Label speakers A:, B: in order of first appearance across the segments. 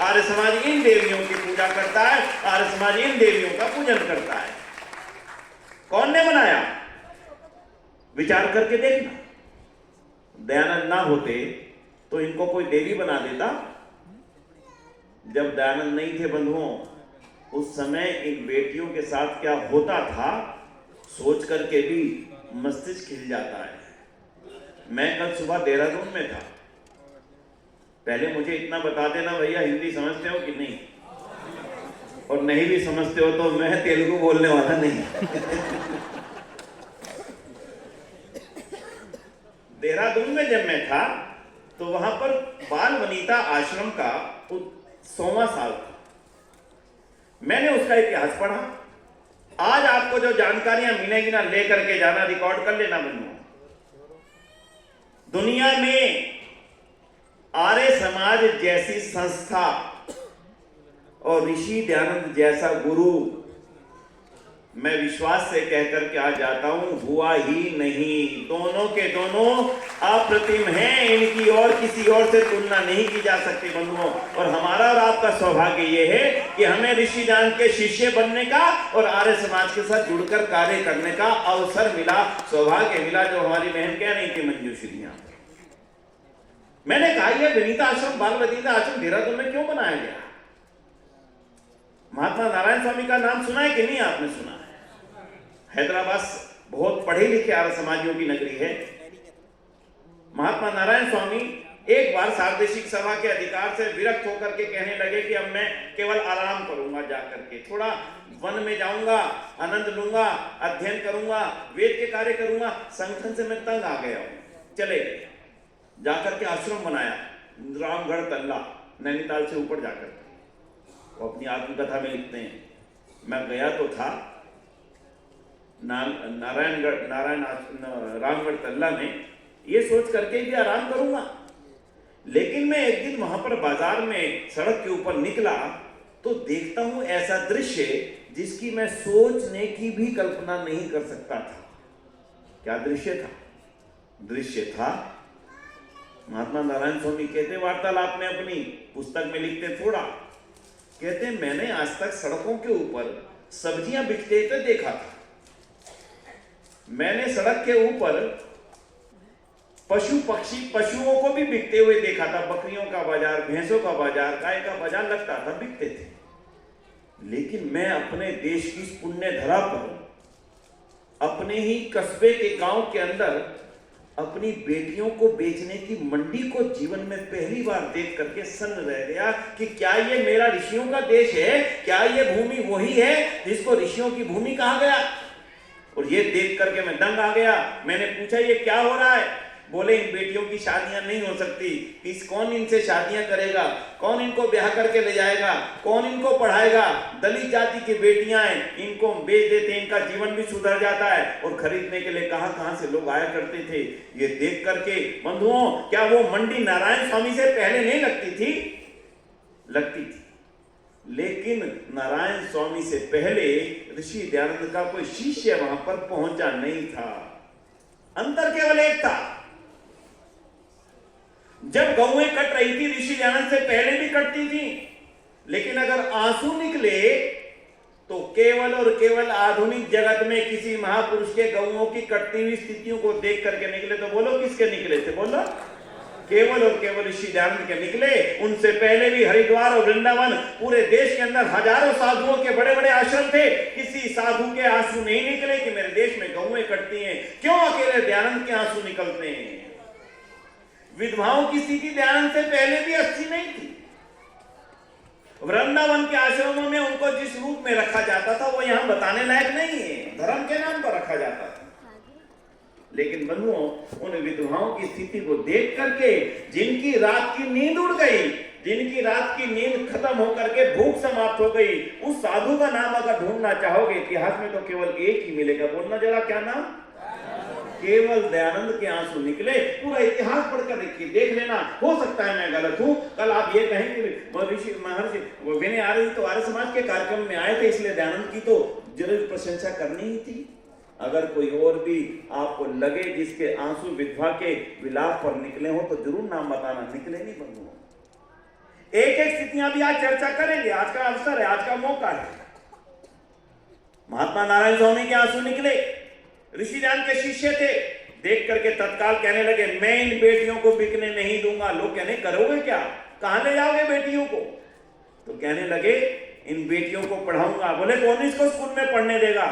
A: आर्य समाज इन देवियों की पूजा करता है, आर्य समाज इन देवियों का पूजन करता है। कौन ने बनाया? विचार करके देखना। दयानंद ना होते तो इनको कोई देवी बना देता? जब दयानंद नहीं थे बंधुओं, उस समय इन बेटियों के साथ क्या होता था, सोच करके भी मस्तिष्क खिल जाता है। मैं कल सुबह देहरादून में था। पहले मुझे इतना बता देना भैया, हिंदी समझते हो कि नहीं, और नहीं भी समझते हो तो मैं तेलुगु बोलने वाला नहीं। देहरादून में जब मैं था तो वहां पर बाल वनिता आश्रम का 100वां साल था। मैंने उसका इतिहास पढ़ा। आज आपको जो जानकारियां मिलेगी ना, लेकर के जाना, रिकॉर्ड कर लेना बंधुओं। दुनिया में आर्य समाज जैसी संस्था और ऋषि दयानंद जैसा गुरु, मैं विश्वास से कहकर के आज जाता हूं, हुआ ही नहीं। दोनों के दोनों अप्रतिम हैं, इनकी और किसी और से तुलना नहीं की जा सकती बंधुओं। और हमारा और आपका सौभाग्य यह है कि हमें ऋषि दयानंद के शिष्य बनने का और आर्य समाज के साथ जुड़कर कार्य करने का अवसर मिला, सौभाग्य मिला, जो हमारी बहन कह रही थी मंजूश्री। मैंने कहा यह वनिता आश्रम, बाल वनिता आश्रम देहरादून में क्यों बनाया गया? महात्मा नारायण स्वामी का नाम सुना है कि नहीं? आपने सुना है। हैदराबाद बहुत पढ़े लिखे आर्य समाजियों की नगरी है। महात्मा नारायण स्वामी एक बार सार्वदेशिक सभा के अधिकार से विरक्त होकर के कहने लगे कि अब मैं केवल आराम करूंगा, जाकर के थोड़ा वन में जाऊंगा, आनंद लूंगा, अध्ययन करूंगा, वेद के कार्य करूंगा, संगठन से मैं तंग आ गया हूं। चले गए, जाकर के आश्रम बनाया रामगढ़ तल्ला, नैनीताल से ऊपर जाकर के। वो अपनी आत्मकथा में लिखते हैं, मैं गया तो था रामगढ़ तल्ला में, ये सोच करके भी आराम करूंगा, लेकिन मैं एक दिन वहां पर बाजार में सड़क के ऊपर निकला तो देखता हूं ऐसा दृश्य जिसकी मैं सोचने की भी कल्पना नहीं कर सकता था। क्या दृश्य था? दृश्य था, महात्मा नारायण स्वामी कहते वार्तालाप में, अपनी पुस्तक में लिखते थोड़ा, कहते मैंने आज तक सड़कों के ऊपर सब्जियां बिकते हुए देखा था। मैंने सड़क के ऊपर पशु पक्षी, पशुओं को भी बिकते हुए देखा था। बकरियों का बाजार, भैंसों का बाजार, गाय का बाजार लगता था, बिकते थे। लेकिन मैं अपने देश की पुण्य धरा पर, अपने ही कस्बे के गांव के अंदर अपनी बेटियों को बेचने की मंडी को जीवन में पहली बार देख करके सन्न रह गया कि क्या ये मेरा ऋषियों का देश है? क्या ये भूमि वही है जिसको ऋषियों की भूमि कहा गया? और ये देख करके मैं दंग आ गया। मैंने पूछा ये क्या हो रहा है? बोले इन बेटियों की शादियां नहीं हो सकती, कौन इनसे शादियां करेगा, कौन इनको ब्याह करके ले जाएगा, कौन इनको पढ़ाएगा? दलित जाति की बेटियां हैं, इनको बेच देते, इनका जीवन भी सुधर जाता है। और खरीदने के लिए कहां कहां से लोग आया करते थे। ये देख करके बंधुओं, क्या वो मंडी नारायण स्वामी से पहले नहीं लगती थी? लगती थी, लेकिन नारायण स्वामी से पहले ऋषि दयानंद का कोई शिष्य वहां पर पहुंचा नहीं था। अंतर केवल एक था, जब गौएं कट रही थी ऋषि दयानंद से पहले भी कटती थी, लेकिन अगर आंसू निकले तो केवल और केवल आधुनिक जगत में किसी महापुरुष के गौओं की कटती हुई स्थितियों को देख करके निकले। तो बोलो किसके निकले थे? बोलो केवल और केवल ऋषि दयानंद के निकले। उनसे पहले भी हरिद्वार और वृंदावन, पूरे देश के अंदर हजारों साधुओं के बड़े बड़े आश्रम थे। किसी साधु के आंसू नहीं निकले कि मेरे देश में गौएं कटती हैं। क्यों अकेले दयानंद के आंसू निकलते हैं? विधवाओं की स्थिति दयानंद से पहले भी अच्छी नहीं थी। वृंदावन के आश्रमों में उनको जिस रूप में रखा जाता था वो यहां बताने लायक नहीं है, धर्म के नाम पर रखा जाता था। लेकिन बंधुओं, उन विधवाओं की स्थिति को देख करके, जिनकी रात की नींद उड़ गई, जिनकी रात की नींद खत्म होकर के भूख समाप्त हो गई, उस साधु का नाम अगर ढूंढना चाहोगे इतिहास में तो केवल एक ही मिलेगा। बोलना जरा, क्या नाम? केवल दयानंद के आंसू निकले। पूरा इतिहास पढ़कर देखिए, देख लेना। हो सकता है मैं गलत हूं, कल आप ये कहें कि ऋषि महर्षि विनय आर्य तो आर्य समाज के कार्यक्रम में आए थे, इसलिए दयानंद की तो जरूर प्रशंसा करनी ही थी। अगर कोई और भी आपको लगे जिसके आंसू विधवा के विलाप पर निकले हो तो जरूर नाम बताना। निकले नहीं बंधुओं, एक एक स्थितियां भी आज चर्चा करेंगे। आज का अवसर है, आज का मौका है। महात्मा नारायण स्वामी के आंसू निकले, ऋषि ध्यान के शिष्य थे, देख करके तत्काल कहने लगे मैं इन बेटियों को बिकने नहीं दूंगा। लोग कहने करोगे क्या, कहां ले जाओगे बेटियों को? तो कहने लगे इन बेटियों को पढ़ाऊंगा। बोले कौन इसको स्कूल में पढ़ने देगा?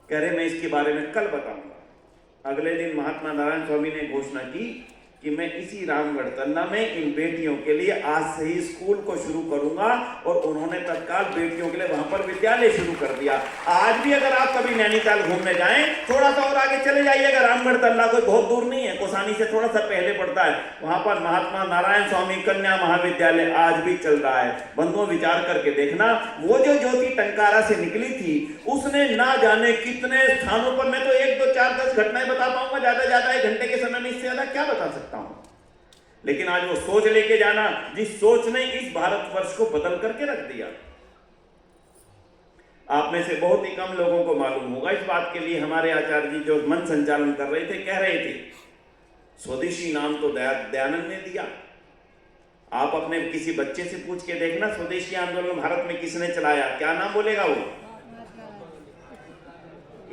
A: कह रहे मैं इसके बारे में कल बताऊंगा। अगले दिन महात्मा नारायण स्वामी ने घोषणा की कि मैं इसी रामगढ़ तन्ना में इन बेटियों के लिए आज से ही स्कूल को शुरू करूंगा। और उन्होंने तत्काल बेटियों के लिए वहां पर विद्यालय शुरू कर दिया। आज भी अगर आप कभी नैनीताल घूमने जाएं, थोड़ा सा और आगे चले जाइएगा, रामगढ़ तन्ना कोई बहुत दूर नहीं है, कोसानी से थोड़ा सा पहले पड़ता है, वहां पर महात्मा नारायण स्वामी कन्या महाविद्यालय आज भी चल रहा है। बंधुओं विचार करके देखना, वो जो ज्योति टंकारा से निकली थी उसने ना जाने कितने स्थानों पर, मैं तो 1 2 4 10 घटनाएं बता पाऊंगा, ज्यादा 1 घंटे के समय में इससे ज्यादा क्या बता सकता हूं। लेकिन आज वो सोच लेके जाना जिस सोच ने इस भारतवर्ष को बदल करके रख दिया। आप में से बहुत ही कम लोगों को मालूम होगा, इस बात के लिए हमारे आचार्य जी जो मन संचालन कर रहे थे कह रहे थे स्वदेशी नाम तो दयानंद ने दिया। आप अपने किसी बच्चे से पूछ के देखना स्वदेशी आंदोलन भारत में किसने चलाया, क्या नाम बोलेगा वो?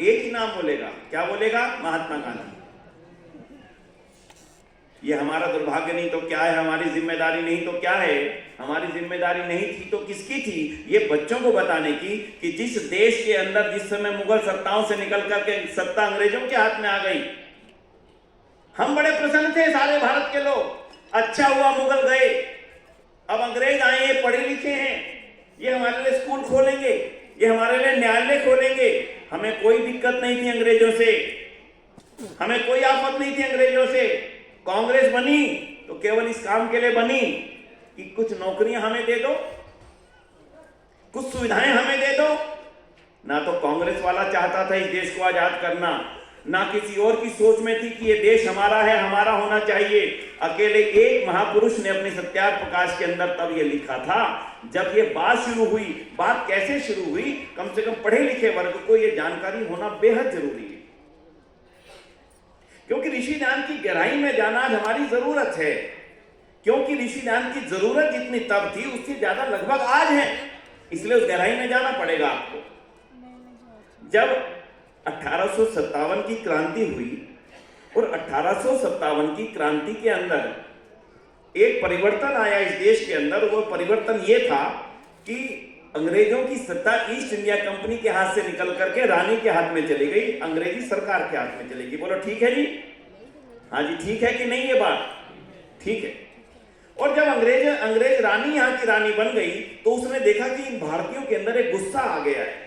A: एक ही नाम बोलेगा, क्या बोलेगा? महात्मा गांधी। ये हमारा दुर्भाग्य नहीं तो क्या है, हमारी जिम्मेदारी नहीं तो क्या है? हमारी जिम्मेदारी नहीं थी तो किसकी थी? ये बच्चों को बताने की कि जिस देश के अंदर जिस समय मुगल सत्ताओं से निकल करके सत्ता अंग्रेजों के हाथ में आ गई, हम बड़े प्रसन्न थे सारे भारत के लोग, अच्छा हुआ मुगल गए, अब अंग्रेज आए, ये पढ़े लिखे हैं, ये हमारे लिए स्कूल खोलेंगे, ये हमारे लिए न्यायालय खोलेंगे। हमें कोई दिक्कत नहीं थी अंग्रेजों से, हमें कोई आफत नहीं थी अंग्रेजों से। कांग्रेस बनी तो केवल इस काम के लिए बनी कि कुछ नौकरियां हमें दे दो, कुछ सुविधाएं हमें दे दो। ना तो कांग्रेस वाला चाहता था इस देश को आजाद करना, ना किसी और की सोच में थी कि ये देश हमारा है, हमारा होना चाहिए। अकेले एक महापुरुष ने अपने सत्याग्रह प्रकाश के अंदर तब ये लिखा था, जब ये बात शुरू हुई। बात कैसे शुरू हुई? कम से कम पढ़े लिखे वर्ग को ये जानकारी होना बेहद जरूरी है, क्योंकि ऋषि ध्यान की गहराई में जाना आज हमारी जरूरत है। क्योंकि ऋषि ध्यान की जरूरत जितनी तब थी उससे ज्यादा लगभग आज है, इसलिए उस गहराई में जाना पड़ेगा आपको। जब 1857 की क्रांति हुई और 1857 की क्रांति के अंदर एक परिवर्तन आया इस देश के अंदर, वो परिवर्तन ये था कि अंग्रेजों की सत्ता ईस्ट इंडिया कंपनी के हाथ से निकल करके रानी के हाथ में चली गई, अंग्रेजी सरकार के हाथ में चली गई। बोलो ठीक है जी? हाँ जी, ठीक है कि नहीं? ये बात ठीक है। और जब अंग्रेज रानी यहाँ की रानी बन गई तो उसने देखा कि इन भारतीयों के अंदर एक गुस्सा आ गया है,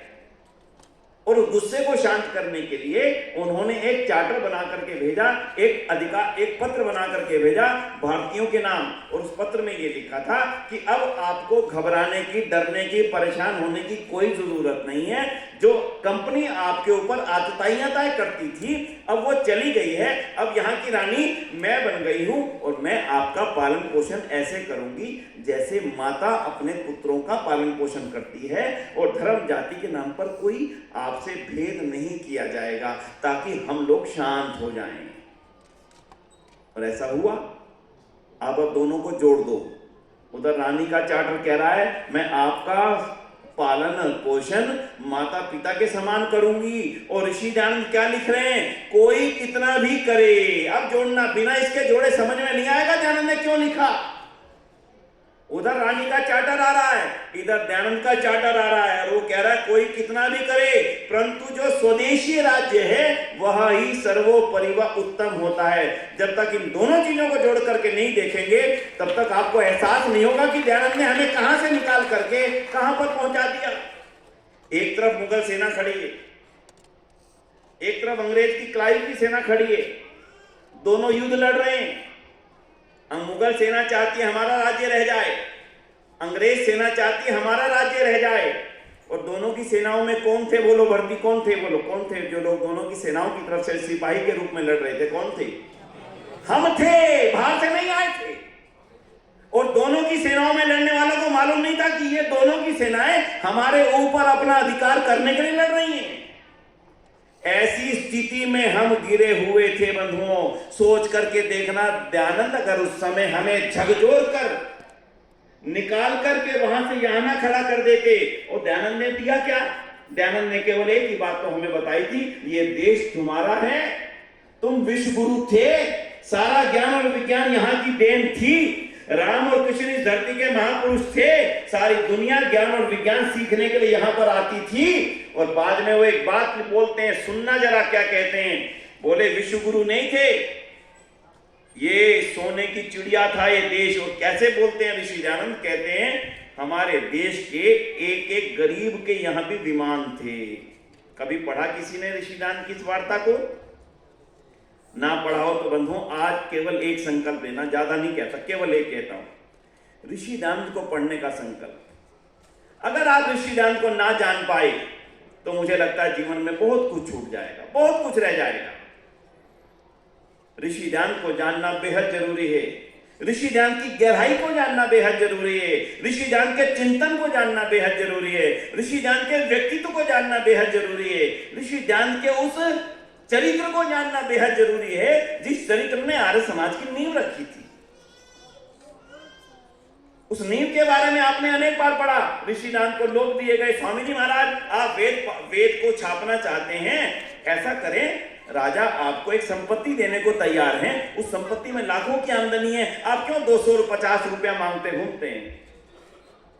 A: और उस गुस्से को शांत करने के लिए उन्होंने एक चार्टर बना करके भेजा, एक पत्र बना करके भेजा भारतीयों के नाम। और उस पत्र में ये लिखा था कि अब आपको घबराने की, डरने की, परेशान होने की कोई जरूरत नहीं है। जो कंपनी आपके ऊपर आतताइयां तय करती थी अब वो चली गई है, अब यहाँ की रानी मैं बन गई हूं और मैं आपका पालन पोषण ऐसे करूंगी जैसे माता अपने पुत्रों का पालन पोषण करती है, और धर्म जाति के नाम पर कोई आपसे भेद नहीं किया जाएगा, ताकि हम लोग शांत हो जाएं। और ऐसा हुआ। अब दोनों को जोड़ दो। उधर रानी का चार्टर कह रहा है मैं आपका पालन पोषण माता पिता के समान करूंगी, और ऋषि ध्यान क्या लिख रहे हैं? कोई कितना भी करे। अब जोड़ना, बिना इसके जोड़े समझ में नहीं आएगा दयानंद ने क्यों लिखा। उधर रानी का चार्टर आ रहा है, इधर दयानंद का चार्टर आ रहा है, और वो कह रहा है कोई कितना भी करे, परंतु जो स्वदेशी राज्य है वह ही सर्वोपरि व उत्तम होता है। जब तक इन दोनों चीजों को जोड़ करके नहीं देखेंगे तब तक आपको एहसास नहीं होगा कि दयानंद ने हमें कहां से निकाल करके कहां पर पहुंचा दिया। एक तरफ मुगल सेना खड़ी है, एक तरफ अंग्रेज की क्लाइव की सेना खड़ी है, दोनों युद्ध लड़ रहे हैं। मुगल सेना चाहती है हमारा राज्य रह जाए, अंग्रेज सेना चाहती है हमारा राज्य रह जाए। और दोनों की सेनाओं में कौन थे बोलो? भर्ती कौन थे बोलो? कौन थे जो लोग दोनों की सेनाओं की तरफ से सिपाही के रूप में लड़ रहे थे? कौन थे? हम थे, बाहर से नहीं आए थे। और दोनों की सेनाओं में लड़ने वालों को मालूम नहीं था कि ये दोनों की सेनाएं हमारे ऊपर अपना अधिकार करने के लिए लड़ रही हैं। ऐसी स्थिति में हम गिरे हुए थे बंधुओं। सोच करके देखना, दयानंद अगर उस समय हमें झकझोर कर निकाल करके वहां से यहां ना खड़ा कर देते। और दयानंद ने दिया क्या? दयानंद ने केवल एक ही बात तो हमें बताई थी, ये देश तुम्हारा है, तुम विश्व गुरु थे, सारा ज्ञान और विज्ञान यहां की देन थी, राम और कृष्ण इस धरती के महापुरुष थे, सारी दुनिया ज्ञान और विज्ञान सीखने के लिए यहां पर आती थी। और बाद में वो एक बात बोलते हैं, सुनना जरा क्या कहते हैं। बोले विश्व गुरु नहीं थे, ये सोने की चिड़िया था ये देश। और कैसे बोलते हैं ऋषि दयानंद? कहते हैं हमारे देश के एक एक गरीब के यहां भी विमान थे। कभी पढ़ा किसी ने ऋषि दयानंद की इस वार्ता को? ना पढ़ा हो तो बंधुओं, आज केवल एक संकल्प लेना, ज्यादा नहीं कहता, केवल एक कहता हूं, ऋषि दयानंद को पढ़ने का संकल्प। अगर आप ऋषि दयानंद को ना जान पाए तो मुझे लगता है जीवन में बहुत कुछ छूट जाएगा, बहुत कुछ रह जाएगा। ऋषि दयानंद को जानना बेहद जरूरी है, ऋषि दयानंद की गहराई को जानना बेहद जरूरी है, ऋषि दयानंद के चिंतन को जानना बेहद जरूरी है, ऋषि दयानंद के व्यक्तित्व को जानना बेहद जरूरी है, ऋषि दयानंद के उस चरित्र को जानना बेहद जरूरी है जिस चरित्र ने आर्य समाज की नींव रखी थी। उस नींव के बारे में आपने अनेक बार पढ़ा। ऋषि दयानंद को लोग दिए गए, स्वामी जी महाराज आप वेद को छापना चाहते हैं, ऐसा करें, राजा आपको एक संपत्ति देने को तैयार है, उस संपत्ति में लाखों की आमदनी है, आप क्यों 250 रुपया मांगते घूमते हैं?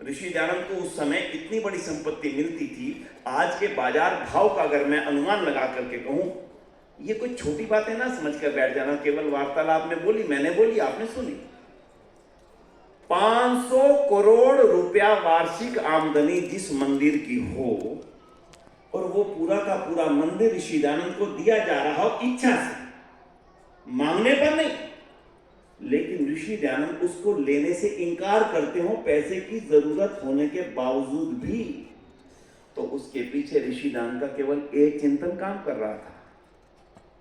A: ऋषि दयानंद को उस समय इतनी बड़ी संपत्ति मिलती थी। आज के बाजार भाव का अगर मैं अनुमान लगा करके कहूं, ये कोई छोटी बात है ना समझ कर बैठ जाना, केवल वार्तालाप में बोली, मैंने बोली, आपने सुनी। 500 करोड़ रुपया वार्षिक आमदनी जिस मंदिर की हो और वो पूरा का पूरा मंदिर ऋषि दयानंद को दिया जा रहा हो इच्छा से, मांगने पर नहीं, लेकिन ऋषि दयानंद उसको लेने से इंकार करते हो पैसे की जरूरत होने के बावजूद भी, तो उसके पीछे ऋषि दयानंद का केवल एक चिंतन काम कर रहा था।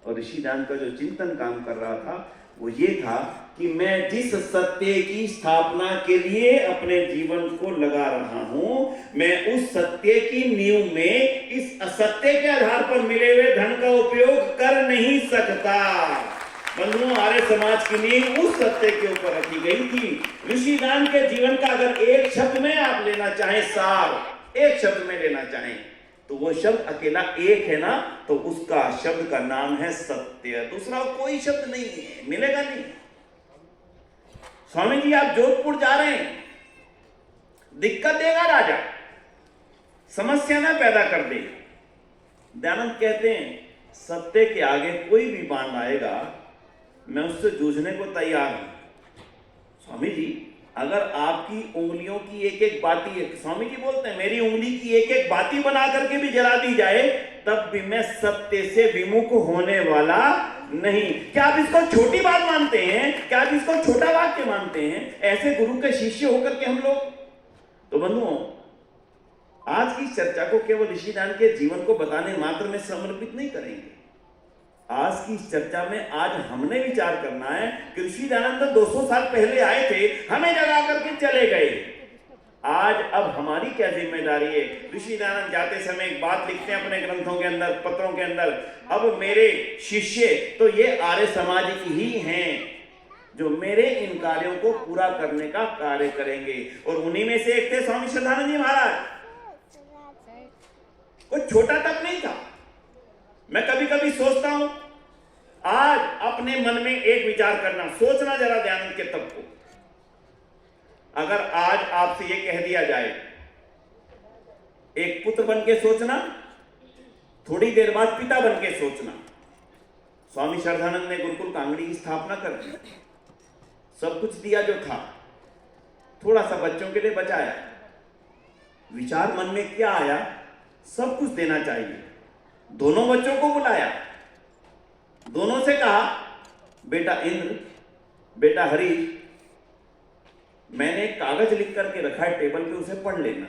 A: और ऋषि दयानंद का जो चिंतन काम कर रहा था वो ये था कि मैं जिस सत्य की स्थापना के लिए अपने जीवन को लगा रहा हूं, मैं उस सत्य की नींव में इस असत्य के आधार पर मिले हुए धन का उपयोग कर नहीं सकता। बंधुओं, आर्य समाज की नींव उस सत्य के ऊपर रखी गई थी। ऋषि दयानंद के जीवन का अगर एक शब्द में आप लेना चाहें, सार एक शब्द में लेना चाहें, तो वो शब्द अकेला एक है ना, तो उसका शब्द का नाम है सत्य, दूसरा कोई शब्द नहीं है, मिलेगा नहीं। स्वामी जी आप जोधपुर जा रहे हैं, दिक्कत देगा राजा, समस्या ना पैदा कर दे। दयानंद कहते हैं सत्य के आगे कोई भी बांध आएगा, मैं उससे जूझने को तैयार हूं। स्वामी जी अगर आपकी उंगलियों की एक एक बाती, स्वामी जी बोलते हैं मेरी उंगली की एक एक बाती बना करके भी जला दी जाए, तब भी मैं सत्य से विमुख होने वाला नहीं। क्या आप इसको छोटी बात मानते हैं? क्या आप इसको छोटा वाक्य मानते हैं? ऐसे गुरु के शिष्य होकर के हम लोग। तो बंधुओं, आज की चर्चा को केवल ऋषि दयानंद के जीवन को बताने मात्र में समर्पित नहीं करेंगे। आज की इस चर्चा में आज हमने विचार करना है कि ऋषि दयानंद 200 साल पहले आए थे, हमें जगा करके चले गए। आज अब हमारी क्या जिम्मेदारी है? ऋषि दयानंद जाते समय एक बात लिखते हैं अपने ग्रंथों के अंदर, पत्रों के अंदर, अब मेरे शिष्य तो ये आर्य समाज ही हैं जो मेरे इन कार्यों को पूरा करने का कार्य करेंगे। और उन्हीं में से एक थे स्वामी श्रद्धानंद जी महाराज। कोई छोटा तप नहीं था। मैं कभी कभी सोचता हूं, आज अपने मन में एक विचार करना, सोचना जरा दयानंद के तप को। अगर आज आपसे यह कह दिया जाए, एक पुत्र बन के सोचना, थोड़ी देर बाद पिता बन के सोचना। स्वामी श्रद्धानंद ने गुरुकुल कांगड़ी की स्थापना कर दी, सब कुछ दिया जो था, थोड़ा सा बच्चों के लिए बचाया। विचार मन में क्या आया? सब कुछ देना चाहिए। दोनों बच्चों को बुलाया, दोनों से कहा, बेटा इंद्र, बेटा हरीश, मैंने एक कागज लिख करके रखा है टेबल पे, उसे पढ़ लेना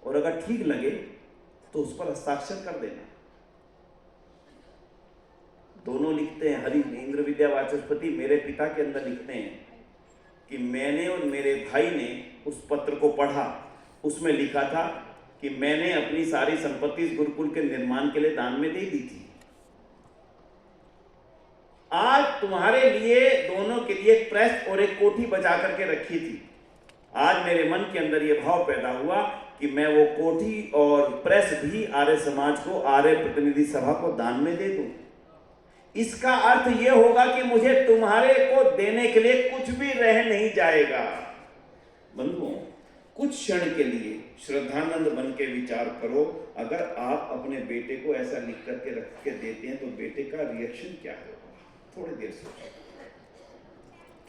A: और अगर ठीक लगे तो उस पर हस्ताक्षर कर देना। दोनों लिखते हैं, हरीश इंद्र विद्या वाचस्पति मेरे पिता के अंदर लिखते हैं कि मैंने और मेरे भाई ने उस पत्र को पढ़ा, उसमें लिखा था कि मैंने अपनी सारी संपत्ति इस गुरुकुल के निर्माण के लिए दान में दे दी थी। आज तुम्हारे लिए, दोनों के लिए एक प्रेस और एक कोठी बचा करके रखी थी। आज मेरे मन के अंदर ये भाव पैदा हुआ कि मैं वो कोठी और प्रेस भी आर्य समाज को, आर्य प्रतिनिधि सभा को दान में दे दूं। इसका अर्थ ये होगा कि मुझे तुम्हारे को देने के लिए कुछ भी रह नहीं जाएगा। बंधुओं, कुछ क्षण के लिए श्रद्धानंद बन के विचार करो, अगर आप अपने बेटे को ऐसा लिख करके रख के देते हैं तो बेटे का रिएक्शन क्या होगा? थोड़ी देर सोचो,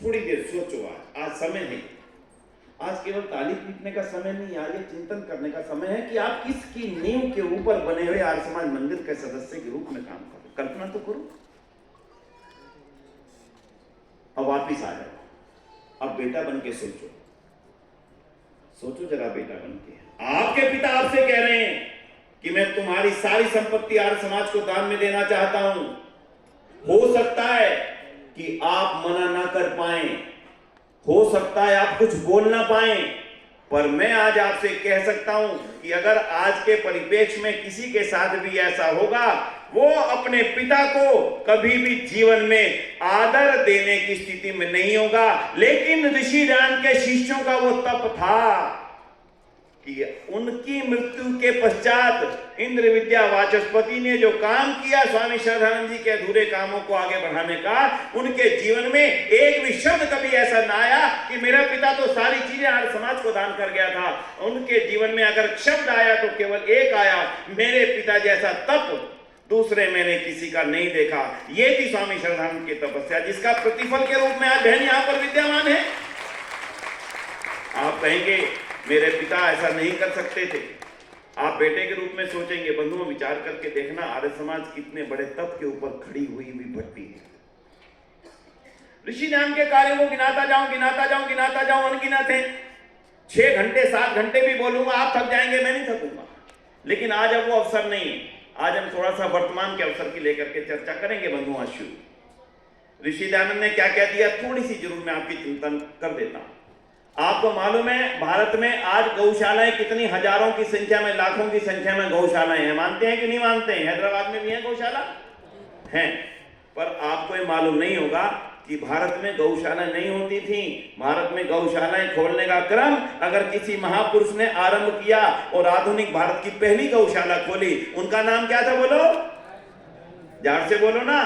A: थोड़ी देर सोचो। आज समय नहीं, आज केवल ताली पीटने का समय नहीं, आज ये चिंतन करने का समय है कि आप किसकी नींव के ऊपर बने हुए आर्य समाज मंदिर के सदस्य के रूप में काम करो। कल्पना तो करो। अब वापिस आ जाओ, अब बेटा बन के सोचो, सोचो जरा बेटा बन के। आपके पिता आपसे कह रहे हैं कि मैं तुम्हारी सारी संपत्ति आर्य समाज को दान में देना चाहता हूं। हो सकता है कि आप मना ना कर पाए, हो सकता है आप कुछ बोल ना पाए, पर मैं आज आपसे कह सकता हूं कि अगर आज के परिप्रेक्ष्य में किसी के साथ भी ऐसा होगा, वो अपने पिता को कभी भी जीवन में आदर देने की स्थिति में नहीं होगा। लेकिन ऋषि दयानंद के शिष्यों का वो तप था कि उनकी मृत्यु के पश्चात इंद्र विद्या वाचस्पति ने जो काम किया स्वामी श्रद्धानंद जी के अधूरे कामों को आगे बढ़ाने का, उनके जीवन में एक भी शब्द कभी ऐसा ना आया कि मेरा पिता तो सारी चीजें आर्य समाज को दान कर गया था। उनके जीवन में अगर शब्द आया तो केवल एक आया, मेरे पिता जैसा तप दूसरे मैंने किसी का नहीं देखा। ये थी स्वामी श्रद्धानंद की तपस्या, जिसका प्रतिफल के रूप में आज बहन यहां पर विद्यमान है। आप कहेंगे मेरे पिता ऐसा नहीं कर सकते थे, आप बेटे के रूप में सोचेंगे। बंधुओं, विचार करके देखना, आर्य समाज कितने बड़े तप के ऊपर खड़ी हुई भट्टी है। ऋषि दयानंद के कार्यों को गिनाता जाऊं, गिनाता जाऊं, गिनाता जाऊं, अनगिनत है। 6 घंटे 7 घंटे भी बोलूंगा, आप थक जाएंगे, मैं नहीं थकूंगा। लेकिन आज अब वो अवसर नहीं है। आज हम थोड़ा सा वर्तमान के अवसर की लेकर के चर्चा करेंगे। बंधुओं, शुरू ऋषि दयानंद ने क्या क्या दिया, थोड़ी सी जरूर मैं आपकी चिंतन कर देता हूं। आपको मालूम है भारत में आज गौशालाएं कितनी हजारों की संख्या में, लाखों की संख्या में गौशालाएं हैं। मानते हैं कि नहीं मानते हैं? हैदराबाद में भी है गौशाला, हैं। पर आपको ये मालूम नहीं होगा कि भारत में गौशाला नहीं होती थी। भारत में गौशालाएं खोलने का क्रम अगर किसी महापुरुष ने आरंभ किया और आधुनिक भारत की पहली गौशाला खोली, उनका नाम क्या था? बोलो, जार से बोलो ना।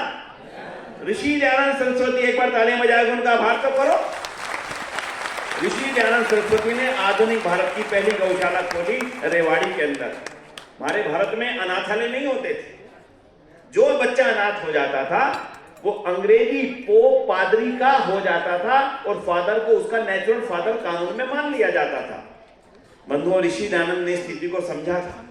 A: ऋषि दयानंद सरस्वती। एक बार तालियां बजाकर उनका आभार तो करो। ऋषि दयानंद सरस्वती ने आधुनिक भारत की पहली गौशाला खोली रेवाड़ी के अंदर। हमारे भारत में अनाथालय नहीं होते थे। जो बच्चा अनाथ हो जाता था वो अंग्रेजी पोप पादरी का हो जाता था और फादर को उसका नेचुरल फादर कानून में मान लिया जाता था। बंधुओं, ऋषि दयानंद ने स्थिति को समझा था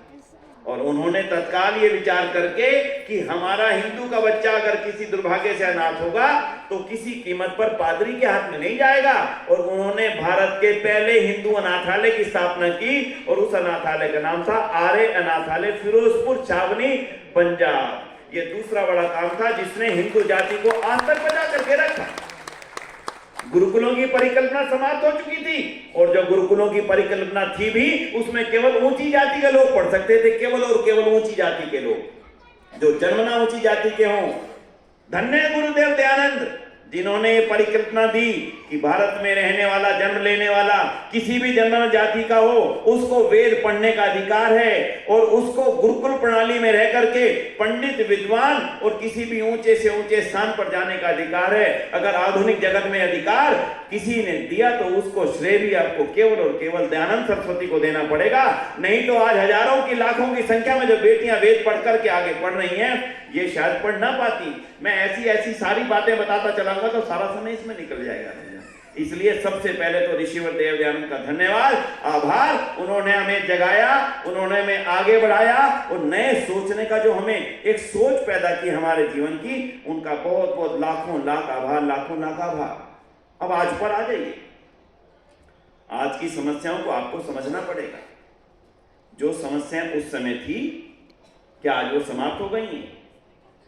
A: और उन्होंने तत्काल ये विचार करके कि हमारा हिंदू का बच्चा अगर किसी दुर्भाग्य से अनाथ होगा तो किसी कीमत पर पादरी के हाथ में नहीं जाएगा, और उन्होंने भारत के पहले हिंदू अनाथालय की स्थापना की और उस अनाथालय का नाम था आर्य अनाथालय, फिरोजपुर छावनी, पंजाब। ये दूसरा बड़ा काम था जिसने हिंदू जाति को आज तक बचा करके रखा। गुरुकुलों की परिकल्पना समाप्त हो चुकी थी और जो गुरुकुलों की परिकल्पना थी भी उसमें केवल ऊंची जाति के लोग पढ़ सकते थे, केवल और केवल ऊंची जाति के लोग जो जन्मना ऊंची जाति के हों। धन्य है गुरुदेव दयानंद जिन्होंने ये परिकल्पना दी कि भारत में रहने वाला, जन्म लेने वाला किसी भी जन्म जाति का हो, उसको वेद पढ़ने का अधिकार है और उसको गुरुकुल प्रणाली में रह करके पंडित, विद्वान और किसी भी ऊंचे से ऊंचे स्थान पर जाने का अधिकार है। अगर आधुनिक जगत में अधिकार किसी ने दिया तो उसको श्रेय भी आपको केवल और केवल दयानंद सरस्वती को देना पड़ेगा। नहीं तो आज हजारों की, लाखों की संख्या में जो बेटियां वेद पढ़ करके आगे पढ़ रही हैं, ये शायद पढ़ ना पाती। मैं ऐसी सारी बातें बताता चलाऊंगा तो सारा समय इसमें निकल जाएगा। इसलिए सबसे पहले तो ऋषिवर देव दयानंद का धन्यवाद, आभार। उन्होंने हमें जगाया, उन्होंने हमें आगे बढ़ाया और नए सोचने का जो हमें एक सोच पैदा की हमारे जीवन की, उनका बहुत बहुत लाखों लाख आभार, लाखों लाख आभार। अब आज पर आ जाइए। आज की समस्याओं को आपको समझना पड़ेगा। जो समस्याएं उस समय थी, क्या आज वो समाप्त हो गई हैं?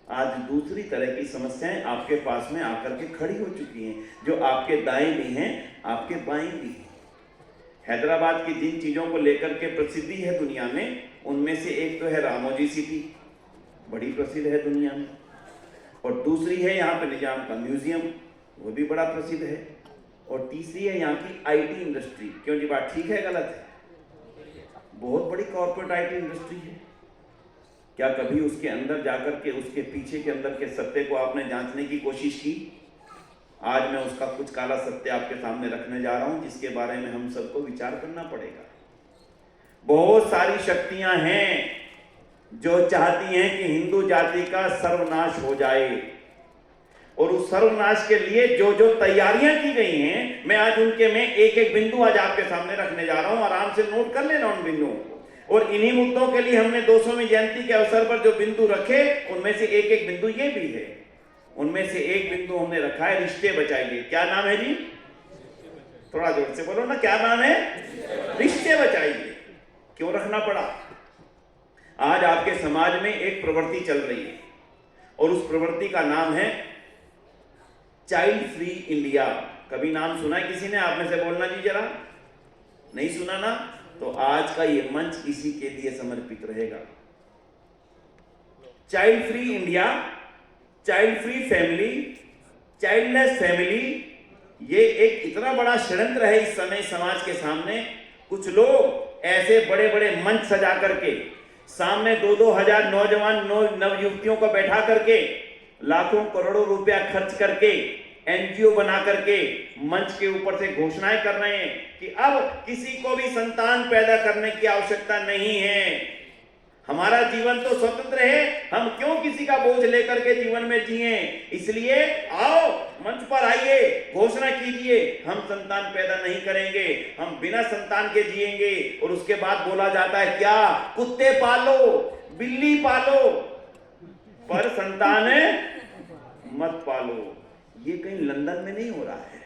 A: आज दूसरी तरह की समस्याएं आपके पास में आकर के खड़ी हो चुकी हैं, जो आपके दाएं भी हैं, आपके बाएं भी हैं। हैदराबाद की जिन चीजों को लेकर के प्रसिद्धि है दुनिया में, उनमें से एक तो है रामोजी सिटी, बड़ी प्रसिद्ध है दुनिया में, और दूसरी है यहाँ पे निजाम का म्यूजियम, वो भी बड़ा प्रसिद्ध है, और तीसरी है यहाँ की आईटी इंडस्ट्री। क्यों जी, बात ठीक है गलत है? बहुत बड़ी कॉर्पोरेट आईटी इंडस्ट्री है। क्या कभी उसके अंदर जाकर के उसके पीछे के अंदर के सत्य को आपने जांचने की कोशिश की? आज मैं उसका कुछ काला सत्य आपके सामने रखने जा रहा हूं, जिसके बारे में हम सबको विचार करना पड़ेगा। बहुत सारी शक्तियां हैं जो चाहती हैं कि हिंदू जाति का सर्वनाश हो जाए, और उस सर्वनाश के लिए जो जो तैयारियां की गई हैं, मैं आज उनके में एक एक बिंदु आज आपके सामने रखने जा रहा हूं। आराम से नोट कर लेना उन बिंदुओं को। और इन्हीं मुद्दों के लिए हमने 200वीं जयंती के अवसर पर जो बिंदु रखे, उनमें से एक एक बिंदु ये भी है। उनमें से एक बिंदु हमने रखा है रिश्ते बचाइए। क्या नाम है जी? थोड़ा जोर से बोलो ना, क्या नाम है? रिश्ते बचाइए। क्यों रखना पड़ा? आज आपके समाज में एक प्रवृत्ति चल रही है, और उस प्रवृत्ति का नाम है चाइल्ड फ्री इंडिया। कभी नाम सुना है किसी ने? आप में से बोलना जी जरा। नहीं सुना ना? तो आज का ये मंच इसी के लिए समर्पित रहेगा। Child free India, child free family, childless family, ये एक इतना बड़ा षड्यंत्र है इस समय समाज के सामने। कुछ लोग ऐसे बड़े बड़े मंच सजा करके सामने 2-2 हजार नौजवान नवयुवतियों को बैठा करके लाखों करोड़ों रुपया खर्च करके एनजीओ बना करके मंच के ऊपर से घोषणाएं कर रहे हैं कि अब किसी को भी संतान पैदा करने की आवश्यकता नहीं है। हमारा जीवन तो स्वतंत्र है, हम क्यों किसी का बोझ लेकर के जीवन में जिए? इसलिए आओ मंच पर आइए, घोषणा कीजिए, हम संतान पैदा नहीं करेंगे, हम बिना संतान के जिएंगे। और उसके बाद बोला जाता है क्या? कुत्ते पालो, बिल्ली पालो, पर संतान मत पालो। ये कहीं लंदन में नहीं हो रहा है,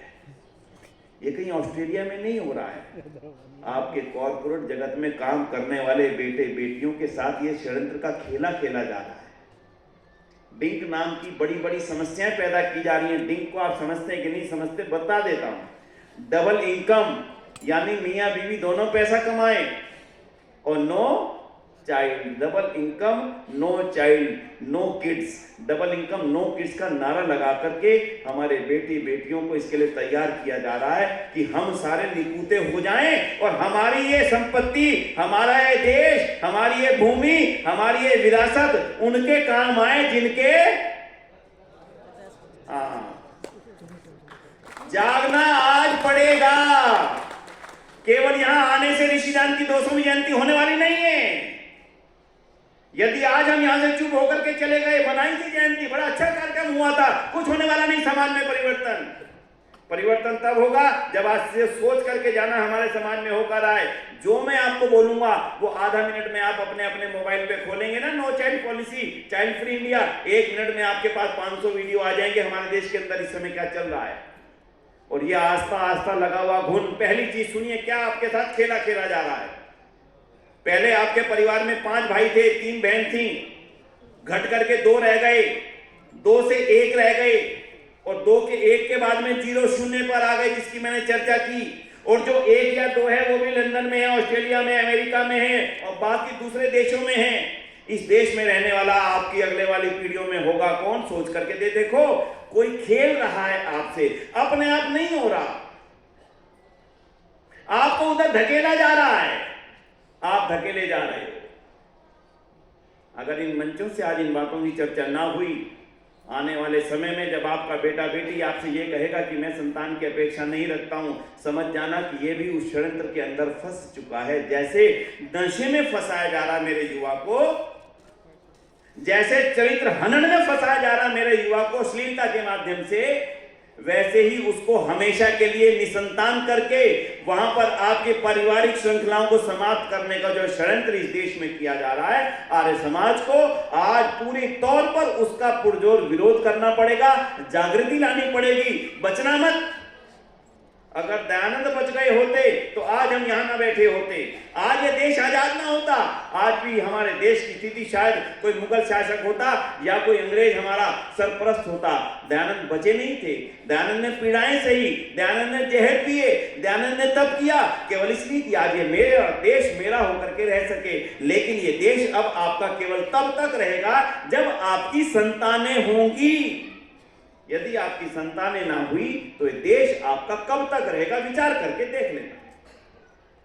A: ये कहीं ऑस्ट्रेलिया में नहीं हो रहा है। आपके कॉर्पोरेट जगत में काम करने वाले बेटे बेटियों के साथ ये षड्यंत्र का खेला खेला जा रहा है। डिंक नाम की बड़ी बड़ी समस्याएं पैदा की जा रही हैं। डिंक को आप समझते हैं कि नहीं समझते? बता देता हूं। डबल इनकम, यानी मियां बीवी दोनों पैसा कमाएं, और no child. Double income no child, no kids. Double income no kids का नारा लगा करके हमारे बेटी बेटियों को इसके लिए तैयार किया जा रहा है कि हम सारे निकूते हो जाएं और हमारी ये संपत्ति, हमारा ये देश, हमारी ये भूमि, हमारी ये विरासत उनके काम आए जिनके जागना आज पड़ेगा। केवल यहां आने से ऋषिदान की 200वीं जयंती होने वाली नहीं है। यदि आज हम यहां से चुप होकर के चले गए, बनाई थी जयंती, बड़ा अच्छा कार्यक्रम हुआ था, कुछ होने वाला नहीं समाज में परिवर्तन। परिवर्तन तब होगा जब आज से सोच करके जाना हमारे समाज में होकर आए। जो मैं आपको बोलूंगा वो आधा मिनट में आप अपने अपने मोबाइल पे खोलेंगे ना, no child policy, child free India, 1 minute में आपके पास 500 वीडियो आ जाएंगे हमारे देश के अंदर इस समय क्या चल रहा है। और ये आस्था आस्था लगा हुआ घुन। पहली चीज सुनिए, क्या आपके साथ खेला खेला जा रहा है। पहले आपके परिवार में 5 भाई थे, 3 बहन थी, घट करके 2 रह गए, 2 से 1 रह गए, और 2 के 1 के बाद में 0 शून्य पर आ गए, जिसकी मैंने चर्चा की। और जो 1 या 2 है वो भी लंदन में है, ऑस्ट्रेलिया में, अमेरिका में है, और बाकी दूसरे देशों में है। इस देश में रहने वाला आपकी अगले वाली पीढ़ियों में होगा कौन? सोच करके देखो। कोई खेल रहा है आपसे, अपने आप नहीं हो रहा, आपको उधर धकेला जा रहा है, आप धकेले जा रहे हो। अगर इन मंचों से आज इन बातों की चर्चा ना हुई, आने वाले समय में जब आपका बेटा बेटी आपसे ये कहेगा कि मैं संतान की अपेक्षा नहीं रखता हूं, समझ जाना कि ये भी उस षड्यंत्र के अंदर फंस चुका है। जैसे नशे में फंसाया जा रहा मेरे युवा को, जैसे चरित्र हनन में फंसाया जा रहा मेरे युवा को अश्लीलता के माध्यम से, वैसे ही उसको हमेशा के लिए निसंतान करके वहां पर आपके पारिवारिक श्रृंखलाओं को समाप्त करने का जो षड्यंत्र इस देश में किया जा रहा है, आर्य समाज को आज पूरी तौर पर उसका पुरजोर विरोध करना पड़ेगा, जागृति लानी पड़ेगी। बचना मत। अगर दयानंद बच गए होते तो आज हम यहां ना बैठे होते, आज ये देश आजाद ना होता, आज भी हमारे देश की स्थिति शायद कोई मुगल शासक होता या कोई अंग्रेज हमारा सरपरस्त होता। दयानंद बचे नहीं थे। दयानंद ने पीड़ाएं सही, दयानंद ने जहर पिए, दयानंद ने तब किया केवल इसलिए कि आज ये मेरा देश मेरा होकर के रह सके। लेकिन ये देश अब आपका केवल तब तक रहेगा जब आपकी संतानें होंगी। यदि आपकी संतानें ना हुई तो ये देश आपका कब तक रहेगा, विचार करके देख लेना।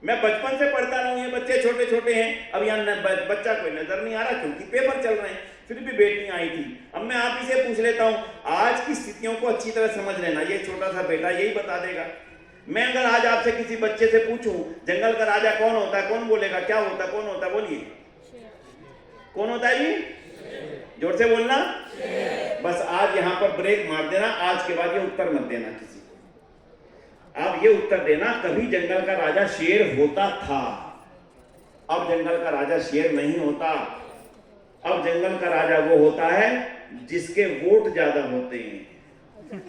A: मैं बचपन से पढ़ता रहा हूं, ये बच्चे छोटे छोटे हैं, अब यहाँ बच्चा कोई नजर नहीं आ रहा क्योंकि पेपर चल रहे हैं, फिर भी बेटियां आई थी। अब मैं आप ही से पूछ लेता हूं, आज की स्थितियों को अच्छी तरह समझ लेना, ये छोटा सा बेटा यही बता देगा। मैं अगर आज आपसे किसी बच्चे से पूछूं जंगल का राजा कौन होता है, कौन बोलेगा क्या होता है, कौन होता है, बोलिए कौन होता है जी, जोर से बोलना। बस आज यहां पर ब्रेक मार देना, आज के बाद ये उत्तर मत देना किसी को। अब ये उत्तर देना, कभी जंगल का राजा शेर होता था, अब जंगल का राजा शेर नहीं होता। अब जंगल का राजा वो होता है जिसके वोट ज्यादा होते हैं।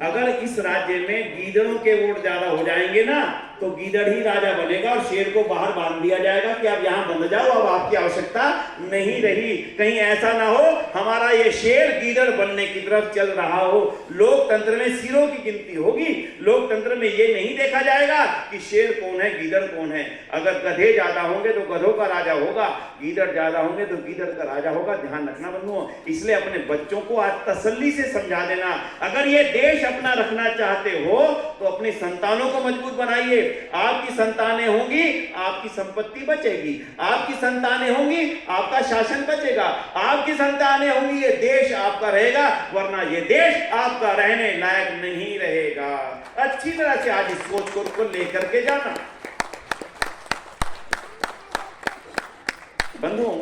A: अगर इस राज्य में गीदड़ों के वोट ज्यादा हो जाएंगे ना, तो गीदड़ ही राजा बनेगा और शेर को बाहर बांध दिया जाएगा कि आप यहां बंध जाओ, अब आपकी आवश्यकता नहीं रही। कहीं ऐसा ना हो हमारा ये शेर गीदड़ बनने की तरफ चल रहा हो। लोकतंत्र में सिरों की गिनती होगी, लोकतंत्र में ये नहीं देखा जाएगा कि शेर कौन है गीदड़ कौन है। अगर गधे ज्यादा होंगे तो गधों का राजा होगा, गीदड़ ज्यादा होंगे तो गीदड़ का राजा होगा। ध्यान रखना बंधुओं, इसलिए अपने बच्चों को आज तसल्ली से समझा देना, अगर ये देश अपना रखना चाहते हो तो अपनी संतानों को मजबूत बनाइए। आपकी संतानें होंगी, आपकी संपत्ति बचेगी, आपकी संतानें होंगी, आपका शासन बचेगा, आपकी संतानें होंगी, ये देश आपका रहेगा, वरना ये देश आपका रहने लायक नहीं रहेगा। अच्छी तरह से आज इस सोच को लेकर के जाना। बंधुओं,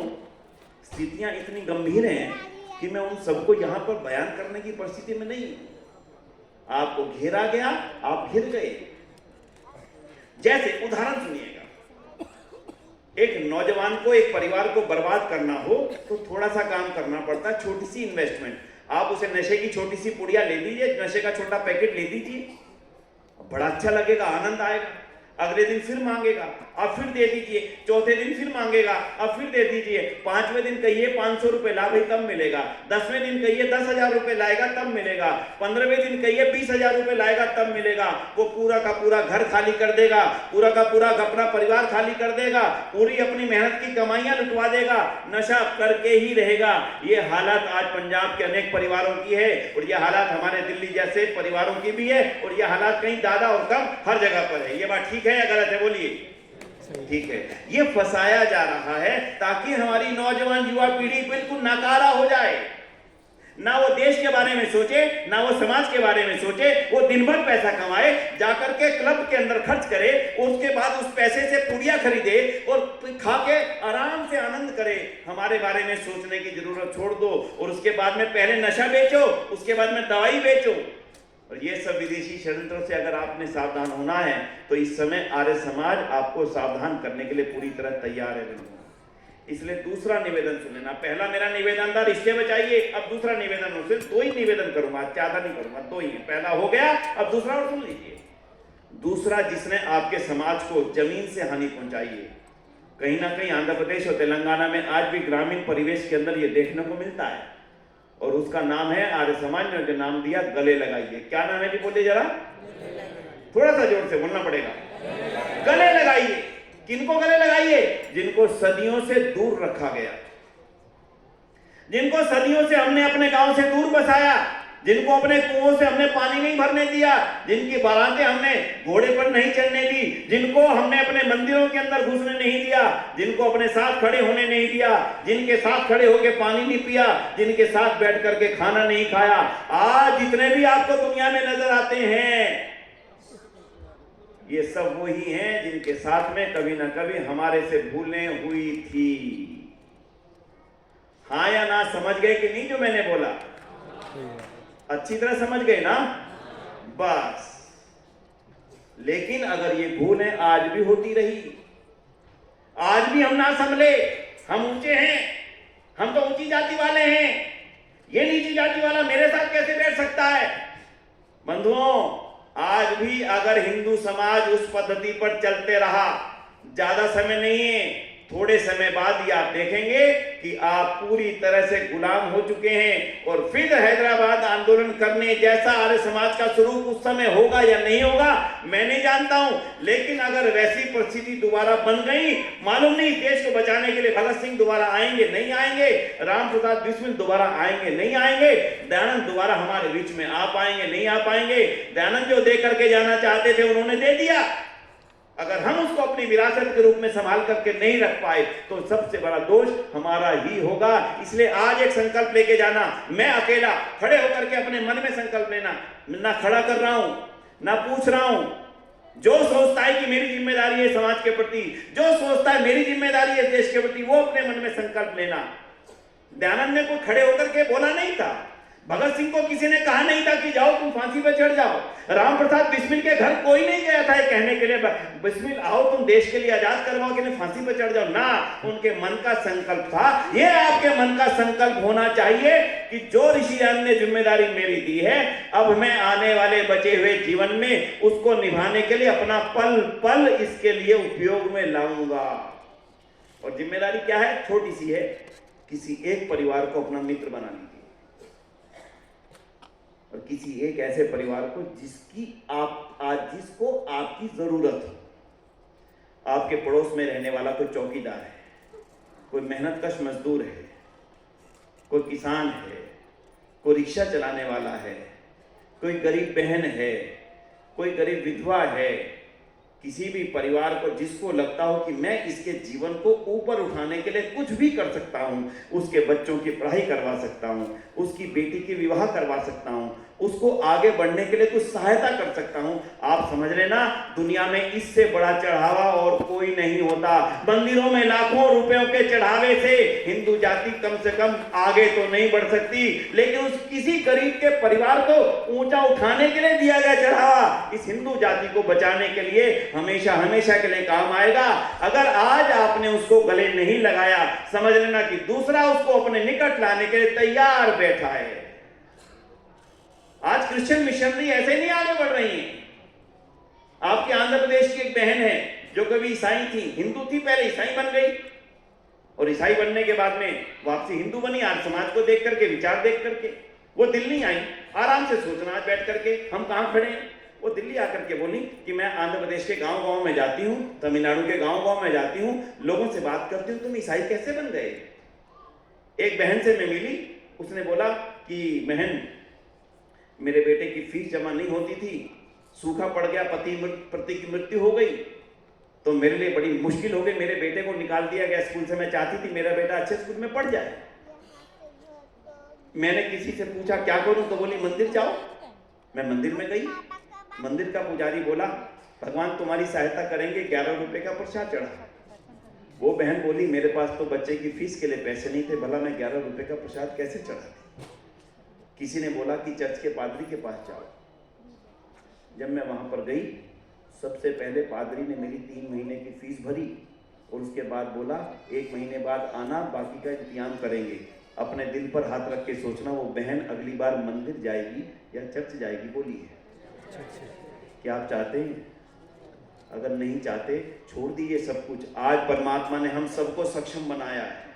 A: स्थितियां इतनी गंभीर हैं कि मैं उन सबको यहां पर बयान करने की परिस्थिति में नहीं हूं। आपको घेरा गया, आप घिर गए। जैसे उदाहरण सुनिएगा, एक नौजवान को, एक परिवार को बर्बाद करना हो तो थोड़ा सा काम करना पड़ता है, छोटी सी इन्वेस्टमेंट। आप उसे नशे की छोटी सी पुड़िया ले दीजिए, नशे का छोटा पैकेट ले दीजिए, बड़ा अच्छा लगेगा, आनंद आएगा। अगले दिन फिर मांगेगा, अब फिर दे दीजिए, चौथे दिन फिर मांगेगा, अब फिर दे दीजिए, पांचवें दिन कहिए 500 रुपए ला भाई तब मिलेगा, 10वें दिन कहिए 10,000 रुपए लाएगा तब मिलेगा, 15वें दिन कहिए 20,000 रुपए लाएगा तब मिलेगा। वो पूरा का पूरा घर खाली कर देगा, पूरा का पूरा अपना परिवार खाली कर देगा, पूरी अपनी मेहनत की कमाइयां लुटवा देगा, नशा करके ही रहेगा। ये हालत आज पंजाब के अनेक परिवारों की है, और ये हालत हमारे दिल्ली जैसे परिवारों की भी है, और ये हालत कहीं ज्यादा और कम हर जगह पर है। ये बात ठीक है या गलत है, बोलिए ठीक है। ये फंसाया जा रहा है ताकि हमारी नौजवान युवा पीढ़ी बिल्कुल नाकारा हो जाए, ना वो देश के बारे में सोचे, ना वो समाज के बारे में सोचे। वो दिन भर पैसा कमाए, जाकर के क्लब के अंदर खर्च करे, उसके बाद उस पैसे से पुड़िया खरीदे और खा के आराम से आनंद करे। हमारे बारे में सोचने की जरूरत छोड़ दो, और उसके बाद में पहले नशा बेचो, उसके बाद में दवाई बेचो। और ये सब विदेशी षड्यंत्रों से अगर आपने सावधान होना है तो इस समय आर्य समाज आपको सावधान करने के लिए पूरी तरह तैयार है। इसलिए दूसरा निवेदन सुन लेना। पहला मेरा निवेदन था रिश्ते बचाइए, अब दूसरा निवेदन हो, सिर्फ 2 ही निवेदन करूंगा, ज्यादा नहीं करूंगा, 2 ही है। पहला हो गया, अब दूसरा और सुन लीजिए। दूसरा, जिसने आपके समाज को जमीन से हानि पहुंचाई है, कहीं ना कहीं आंध्र प्रदेश और तेलंगाना में आज भी ग्रामीण परिवेश के अंदर यह देखने को मिलता है, और उसका नाम है, आर्य समाज ने जो नाम दिया, गले लगाइए। क्या नाम है जी, बोलिए जरा, थोड़ा सा जोर से बोलना पड़ेगा। गले लगाइए। किनको गले लगाइए? जिनको सदियों से दूर रखा गया, जिनको सदियों से हमने अपने गांव से दूर बसाया, जिनको अपने कुओं से हमने पानी नहीं भरने दिया, जिनकी बारातें हमने घोड़े पर नहीं चढ़ने दी, जिनको हमने अपने मंदिरों के अंदर घुसने नहीं दिया, जिनको अपने साथ खड़े होने नहीं दिया, जिनके साथ खड़े होकर पानी नहीं पिया, जिनके साथ बैठ करके खाना नहीं खाया, आज जितने भी आपको दुनिया में नजर आते हैं, ये सब वही हैं जिनके साथ में कभी ना कभी हमारे से भूलें हुई थी। हाँ या ना, समझ गए कि नहीं जो मैंने बोला? अच्छी तरह समझ गए ना? बस। लेकिन अगर ये भूलें आज भी होती रही, आज भी हम ना संभले, हम ऊंचे हैं, हम तो ऊंची जाति वाले हैं, ये नीची जाति वाला मेरे साथ कैसे बैठ सकता है? बंधुओं, आज भी अगर हिंदू समाज उस पद्धति पर चलते रहा, ज्यादा समय नहीं है, थोड़े समय बाद ही आप देखेंगे कि आप पूरी तरह से गुलाम हो चुके हैं और फिर हैदराबाद आंदोलन करने जैसा आर्य समाज का स्वरूप उस समय होगा या नहीं होगा मैं नहीं जानता हूं, लेकिन अगर वैसी परिस्थिति दोबारा बन गई, मालूम नहीं देश को बचाने के लिए भगत सिंह दोबारा आएंगे नहीं आएंगे, राम प्रसाद बिस्मिल दोबारा आएंगे नहीं आएंगे, दयानंद दोबारा हमारे बीच में आ पाएंगे नहीं आ पाएंगे। दयानंद जो दे करके जाना चाहते थे उन्होंने दे दिया, अगर हम उसको अपनी विरासत के रूप में संभाल करके नहीं रख पाए तो सबसे बड़ा दोष हमारा ही होगा। इसलिए आज एक संकल्प लेके जाना, मैं अकेला खड़े होकर के अपने मन में संकल्प लेना, ना खड़ा कर रहा हूं ना पूछ रहा हूं, जो सोचता है कि मेरी जिम्मेदारी है समाज के प्रति, जो सोचता है मेरी जिम्मेदारी है देश के प्रति, वो अपने मन में संकल्प लेना। दयानंद ने कोई खड़े होकर के बोला नहीं था, भगत सिंह को किसी ने कहा नहीं था कि जाओ तुम फांसी पर चढ़ जाओ, राम प्रसाद बिस्मिल के घर कोई नहीं गया था कहने के लिए बिस्मिल आओ तुम देश के लिए आजाद करवाओ कि फांसी पर चढ़ जाओ ना, उनके मन का संकल्प था। ये आपके मन का संकल्प होना चाहिए कि जो ऋषियान ने जिम्मेदारी मेरी दी है, अब मैं आने वाले बचे हुए जीवन में उसको निभाने के लिए अपना पल पल इसके लिए उपयोग में लाऊंगा। और जिम्मेदारी क्या है? छोटी सी है, किसी एक परिवार को अपना मित्र बनाने की, और किसी एक ऐसे परिवार को जिसको आपकी जरूरत हो। आपके पड़ोस में रहने वाला कोई चौकीदार है, कोई मेहनतकश मजदूर है, कोई किसान है, कोई रिक्शा चलाने वाला है, कोई गरीब बहन है, कोई गरीब विधवा है, किसी भी परिवार को जिसको लगता हो कि मैं इसके जीवन को ऊपर उठाने के लिए कुछ भी कर सकता हूं, उसके बच्चों की पढ़ाई करवा सकता हूं, उसकी बेटी की विवाह करवा सकता हूं, उसको आगे बढ़ने के लिए कुछ सहायता कर सकता हूं, आप समझ लेना दुनिया में इससे बड़ा चढ़ावा और कोई नहीं होता। मंदिरों में लाखों रुपयों के चढ़ावे से हिंदू जाति कम से कम आगे तो नहीं बढ़ सकती, लेकिन उस किसी गरीब के परिवार को ऊंचा उठाने के लिए दिया गया चढ़ावा इस हिंदू जाति को बचाने के लिए हमेशा हमेशा के लिए काम आएगा। अगर आज आपने उसको गले नहीं लगाया, समझ लेना कि दूसरा उसको अपने निकट लाने के लिए तैयार बैठा है। आज क्रिश्चियन मिशनरी ऐसे नहीं आगे बढ़ रही हैं। आपके आंध्र प्रदेश की एक बहन है जो कभी ईसाई थी, हिंदू थी, पहले ईसाई बन गई और ईसाई बनने के बाद में वापसी हिंदू बनी। आज समाज को देख करके, विचार देख करके वो दिल्ली आई, आराम से सोचना आज बैठ करके हम कहां खड़े हैं। वो दिल्ली आकर के बोली कि मैं आंध्र प्रदेश के गांव-गांव में जाती हूं, तमिलनाडु के गांव-गांव में जाती हूं, लोगों से बात करती हूं, तुम ईसाई कैसे बन गए। एक बहन से मैं मिली, उसने बोला कि बहन मेरे बेटे की फीस जमा नहीं होती थी, सूखा पड़ गया, पति की मृत्यु हो गई, तो मेरे लिए बड़ी मुश्किल हो गई, मेरे बेटे को निकाल दिया गया स्कूल से। मैं चाहती थी मेरा बेटा अच्छे स्कूल में पढ़ जाए। मैंने किसी से पूछा क्या करूं, तो बोली मंदिर जाओ। मैं मंदिर में गई, मंदिर का पुजारी बोला भगवान तुम्हारी सहायता करेंगे, 11 रुपए का प्रसाद चढ़ा। वो बहन बोली मेरे पास तो बच्चे की फीस के लिए पैसे नहीं थे, भला मैं 11 रुपए का प्रसाद कैसे चढ़ाती। किसी ने बोला कि चर्च के पादरी के पास जाओ। जब मैं वहां पर गई, सबसे पहले पादरी ने मेरी 3 महीने की फीस भरी और उसके बाद बोला 1 महीने बाद आना, बाकी का इंतजाम करेंगे। अपने दिल पर हाथ रख के सोचना वो बहन अगली बार मंदिर जाएगी या चर्च जाएगी, बोली है। क्या आप चाहते हैं? अगर नहीं चाहते छोड़ दीजिए सब कुछ। आज परमात्मा ने हम सबको सक्षम बनाया है।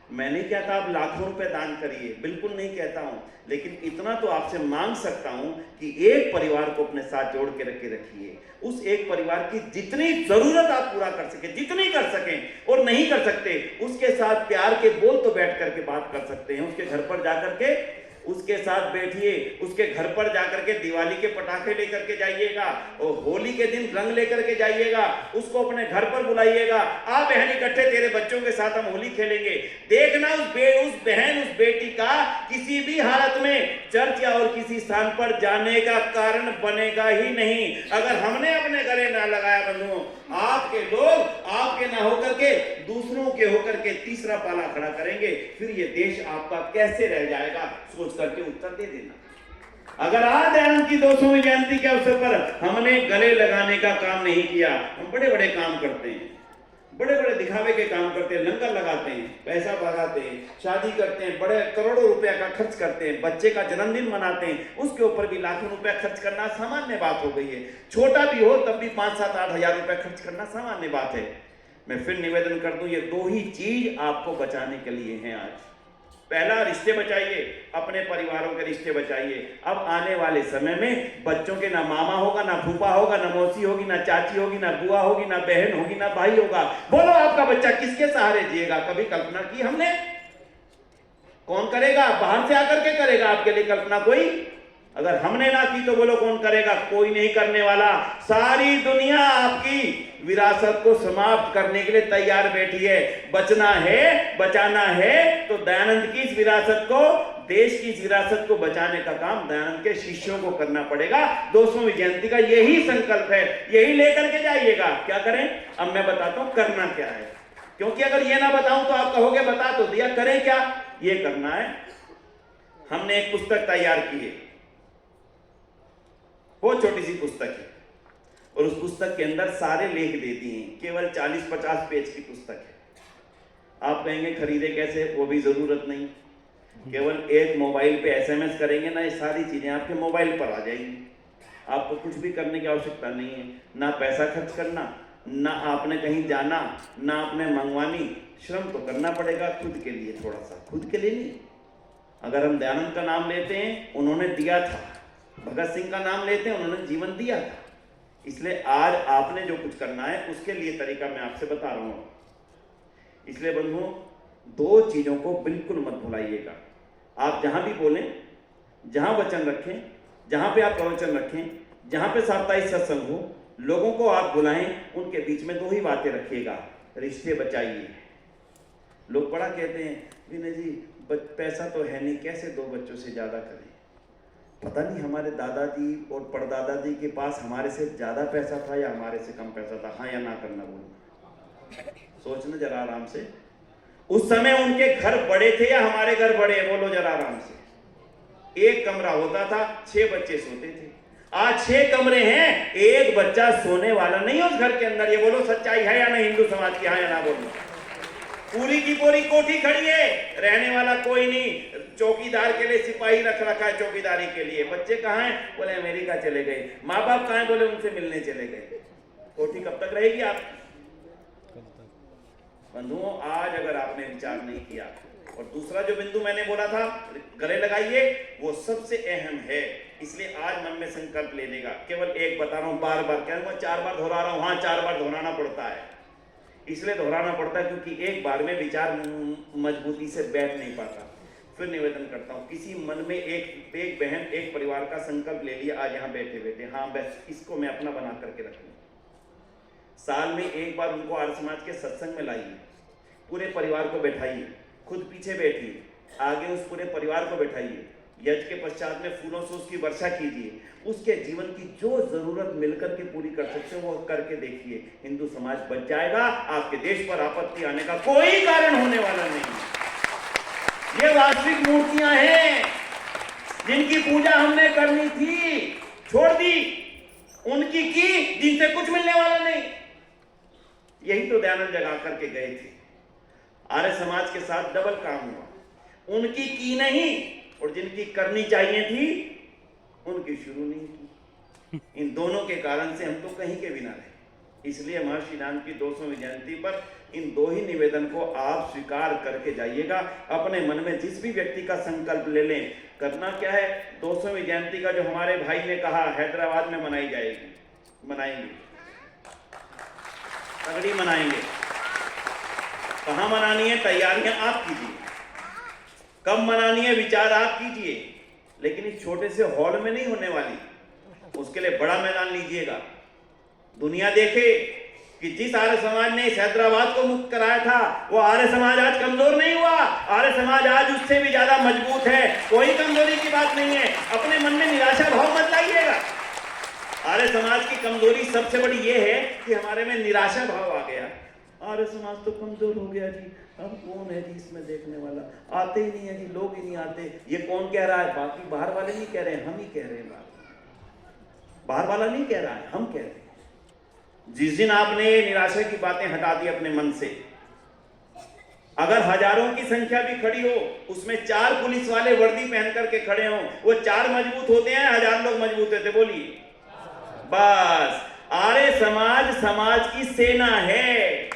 A: मैं नहीं कहता आप लाखों रुपए दान करिए, बिल्कुल नहीं कहता हूं, लेकिन इतना तो आपसे मांग सकता हूं कि एक परिवार को अपने साथ जोड़ के रखिए। उस एक परिवार की जितनी जरूरत आप पूरा कर सके, जितनी कर सकें, और नहीं कर सकते उसके साथ प्यार के बोल तो बैठ करके बात कर सकते हैं। उसके घर पर जाकर के उसके साथ बैठिए, उसके घर पर जाकर के दिवाली के पटाखे लेकर के जाइएगा और होली के दिन रंग लेकर के जाइएगा, उसको अपने घर पर बुलाइएगा। आ बहन इकट्ठे तेरे बच्चों के साथ हम होली खेलेंगे। देखना उस बहन उस बेटी का किसी भी हालत में चर्च या और किसी स्थान पर जाने का कारण बनेगा ही नहीं। अगर हमने अपने गले ना लगाया बंधुओं, आपके लोग आपके ना होकर के दूसरों के होकर के तीसरा पाला खड़ा करेंगे, फिर ये देश आपका कैसे रह जाएगा, सोच करके उत्तर दे देना। अगर आज दयानंद की 200वीं जयंती के अवसर पर हमने गले लगाने का काम नहीं किया, हम बड़े बड़े काम करते हैं, बड़े बड़े दिखावे के काम करते हैं, लंगर लगाते हैं, पैसा भगाते हैं, शादी करते हैं, बड़े करोड़ों रुपया का खर्च करते हैं, बच्चे का जन्मदिन मनाते हैं, उसके ऊपर भी लाखों रुपया खर्च करना सामान्य बात हो गई है। छोटा भी हो तब भी 5, 7, 8 हजार रुपया खर्च करना सामान्य बात है। मैं फिर निवेदन कर दूं, ये दो ही चीज आपको बचाने के लिए हैं आज। पहला, रिश्ते बचाइए, अपने परिवारों के रिश्ते बचाइए। अब आने वाले समय में बच्चों के ना मामा होगा, ना फूफा होगा, ना मौसी होगी, ना चाची होगी, ना बुआ होगी, ना बहन होगी, ना भाई होगा। बोलो आपका बच्चा किसके सहारे जिएगा? कभी कल्पना की हमने? कौन करेगा? बाहर से आकर के करेगा आपके लिए कल्पना कोई? अगर हमने ना की तो बोलो कौन करेगा? कोई नहीं करने वाला। सारी दुनिया आपकी विरासत को समाप्त करने के लिए तैयार बैठी है। बचना है, बचाना है तो दयानंद की इस विरासत को, देश की इस विरासत को बचाने का काम दयानंद के शिष्यों को करना पड़ेगा। 200वीं जयंती का यही संकल्प है, यही लेकर के जाइएगा। क्या करें? अब मैं बताता हूं करना क्या है, क्योंकि अगर ये ना बताऊं तो आप कहोगे बता तो दिया, करें क्या? ये करना है। हमने एक पुस्तक तैयार की है, वो छोटी सी पुस्तक है, और उस पुस्तक के अंदर सारे लेख दे दिए हैं। केवल 40-50 पेज की पुस्तक है। आप कहेंगे खरीदे कैसे? वो भी जरूरत नहीं। केवल एक मोबाइल पे SMS करेंगे ना, ये सारी चीजें आपके मोबाइल पर आ जाएंगी। आपको कुछ भी करने की आवश्यकता नहीं है, ना पैसा खर्च करना, ना आपने कहीं जाना, ना आपने मंगवानी। श्रम तो करना पड़ेगा खुद के लिए, थोड़ा सा खुद के लिए नहीं। अगर हम दयानंद का नाम लेते हैं, उन्होंने दिया था। भगत सिंह का नाम लेते हैं, उन्होंने जीवन दिया था। इसलिए आज आपने जो कुछ करना है उसके लिए तरीका मैं आपसे बता रहा हूं। इसलिए बंधुओं, दो चीजों को बिल्कुल मत भुलाइएगा। आप जहां भी बोलें, जहां वचन रखें, जहां पे आप प्रवचन रखें, जहां पे साप्ताहिक सत्संग हो, लोगों को आप बुलाएं, उनके बीच में दो ही बातें रखिएगा, रिश्ते बचाइए। लोग बड़ा कहते हैं विनय जी पैसा तो है नहीं, कैसे दो बच्चों से ज्यादा करें? पता नहीं हमारे दादाजी और परदादाजी के पास हमारे से ज्यादा पैसा था या हमारे से कम पैसा था। हाँ या ना करना बोलो, सोचना जरा आराम से। उस समय उनके घर बड़े थे या हमारे घर बड़े? बोलो जरा आराम से। एक कमरा होता था, 6 बच्चे सोते थे। आज 6 कमरे हैं, एक बच्चा सोने वाला नहीं है उस घर के अंदर। ये बोलो सच्चाई है या नहीं हिंदू समाज की? हाँ या ना बोलो। पूरी की पूरी कोठी खड़ी है, रहने वाला कोई नहीं। चौकीदार के लिए सिपाही रख रखा है चौकीदारी के लिए। बच्चे कहाँ हैं? बोले अमेरिका चले गए। माँ बाप कहाँ हैं? बोले उनसे मिलने चले गए। कोठी कब तक रहेगी आप? बंधुओं, आज अगर आपने विचार नहीं किया, और दूसरा जो बिंदु मैंने बोला था गले लगाइए, वो सबसे अहम है। इसलिए आज मन में संकल्प लेने का। केवल एक बता रहा हूं, बार बार कह रहा हूं, 4 बार दोहरा रहा हूं। हाँ, 4 बार दोहराना पड़ता है। इसलिए दोहराना पड़ता है क्योंकि एक बार में विचार मजबूती से बैठ नहीं पाता। फिर निवेदन करता हूं, किसी मन में एक बहन, एक परिवार का संकल्प ले लिया आज यहाँ बैठे बैठे, हाँ बस इसको मैं अपना बना करके रखूं। साल में एक बार उनको आर्य समाज के सत्संग में लाइए, पूरे परिवार को बैठाइए, खुद पीछे बैठिए, आगे उस पूरे परिवार को बैठाइए। यज्ञ के पश्चात में फूलों से उसकी वर्षा कीजिए। उसके जीवन की जो जरूरत मिलकर के पूरी कर सकते हो वो करके देखिए। हिंदू समाज बच जाएगा। आपके देश पर आपत्ति आने का कोई कारण होने वाला नहीं। ये वास्तविक मूर्तियां हैं जिनकी पूजा हमने करनी थी, छोड़ दी, उनकी की जिनसे कुछ मिलने वाला नहीं। यही तो दयानंद जगा करके गए थे। आर्य समाज के साथ डबल काम हुआ, उनकी की नहीं और जिनकी करनी चाहिए थी उनकी शुरू नहीं की। इन दोनों के कारण से हम तो कहीं के बिना रहे। इसलिए महर्षि दयानंद की 200वीं जयंती पर इन दो ही निवेदन को आप स्वीकार करके जाइएगा। अपने मन में जिस भी व्यक्ति का संकल्प ले लें। करना क्या है? 200वीं जयंती का जो हमारे भाई ने कहा हैदराबाद में मनाई जाएगी, मनाएंगे, तगड़ी मनाएंगे। कहां मनानी है? तैयारियां आप कीजिए। कब मनानी है? विचार आप कीजिए। लेकिन इस छोटे से हॉल में नहीं होने वाली, उसके लिए बड़ा मैदान लीजिएगा। दुनिया देखे कि जिस आर्य समाज ने इस हैदराबाद को मुक्त कराया था, वो आर्य समाज आज कमजोर नहीं हुआ। आर्य समाज आज उससे भी ज्यादा मजबूत है। कोई कमजोरी की बात नहीं है। अपने मन में निराशा भाव मत लाइएगा। आर्य समाज की कमजोरी सबसे बड़ी ये है कि हमारे में निराशा भाव आ गया। आर्य समाज तो कमजोर हो गया जी, अब कौन है जी इसमें देखने वाला? आते ही नहीं है जी, लोग ही नहीं आते। ये कौन कह रहा है? बाकी बाहर वाले नहीं कह रहे हैं, हम ही कह रहे हैं। बाहर वाला नहीं कह रहा है, हम कह रहे हैं। जिस दिन आपने निराशा की बातें हटा दी अपने मन से, अगर हजारों की संख्या भी खड़ी हो, उसमें 4 पुलिस वाले वर्दी पहन करके खड़े हो, वो 4 मजबूत होते हैं, 1000 लोग मजबूत होते? बोलिए। बस आर्य समाज समाज की सेना है।